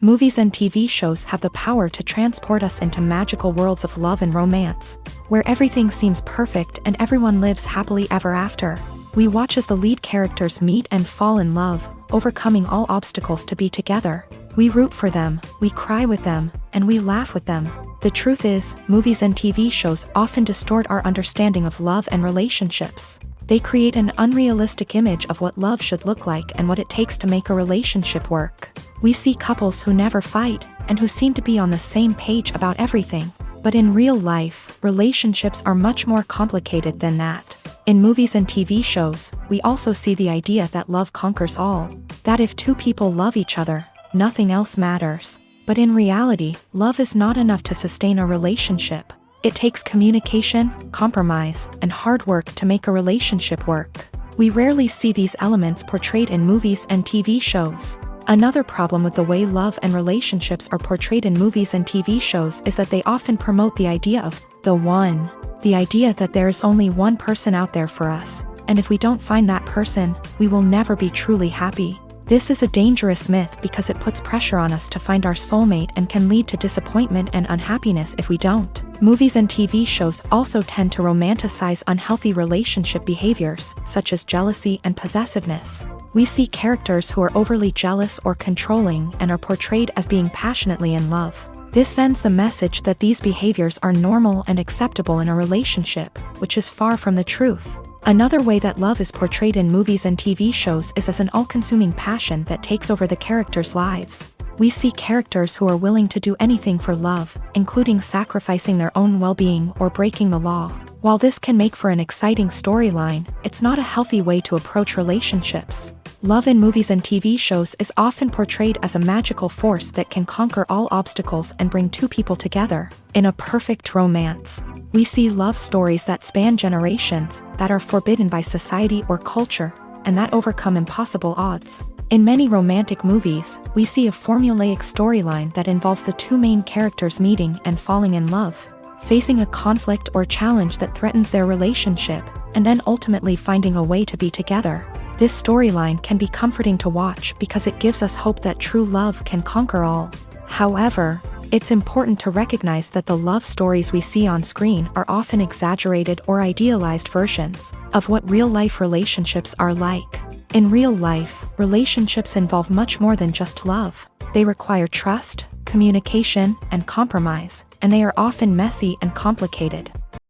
Movies and TV shows have the power to transport us into magical worlds of love and romance, where everything seems perfect and everyone lives happily ever after. We watch as the lead characters meet and fall in love, overcoming all obstacles to be together. We root for them, we cry with them, and we laugh with them. The truth is, movies and TV shows often distort our understanding of love and relationships. They create an unrealistic image of what love should look like and what it takes to make a relationship work. We see couples who never fight, and who seem to be on the same page about everything. But in real life, relationships are much more complicated than that. In movies and TV shows, we also see the idea that love conquers all. That if two people love each other, nothing else matters. But in reality, love is not enough to sustain a relationship. It takes communication, compromise, and hard work to make a relationship work. We rarely see these elements portrayed in movies and TV shows. Another problem with the way love and relationships are portrayed in movies and TV shows is that they often promote the idea of the one. The idea that there is only one person out there for us, and if we don't find that person, we will never be truly happy. This is a dangerous myth because it puts pressure on us to find our soulmate and can lead to disappointment and unhappiness if we don't. Movies and TV shows also tend to romanticize unhealthy relationship behaviors, such as jealousy and possessiveness. We see characters who are overly jealous or controlling and are portrayed as being passionately in love. This sends the message that these behaviors are normal and acceptable in a relationship, which is far from the truth. Another way that love is portrayed in movies and TV shows is as an all-consuming passion that takes over the characters' lives. We see characters who are willing to do anything for love, including sacrificing their own well-being or breaking the law. While this can make for an exciting storyline, it's not a healthy way to approach relationships. Love in movies and TV shows is often portrayed as a magical force that can conquer all obstacles and bring two people together. In a perfect romance, we see love stories that span generations, that are forbidden by society or culture, and that overcome impossible odds. In many romantic movies, we see a formulaic storyline that involves the two main characters meeting and falling in love, facing a conflict or challenge that threatens their relationship, and then ultimately finding a way to be together. This storyline can be comforting to watch because it gives us hope that true love can conquer all. However, it's important to recognize that the love stories we see on screen are often exaggerated or idealized versions of what real-life relationships are like. In real life, relationships involve much more than just love. They require trust, communication, and compromise, and they are often messy and complicated.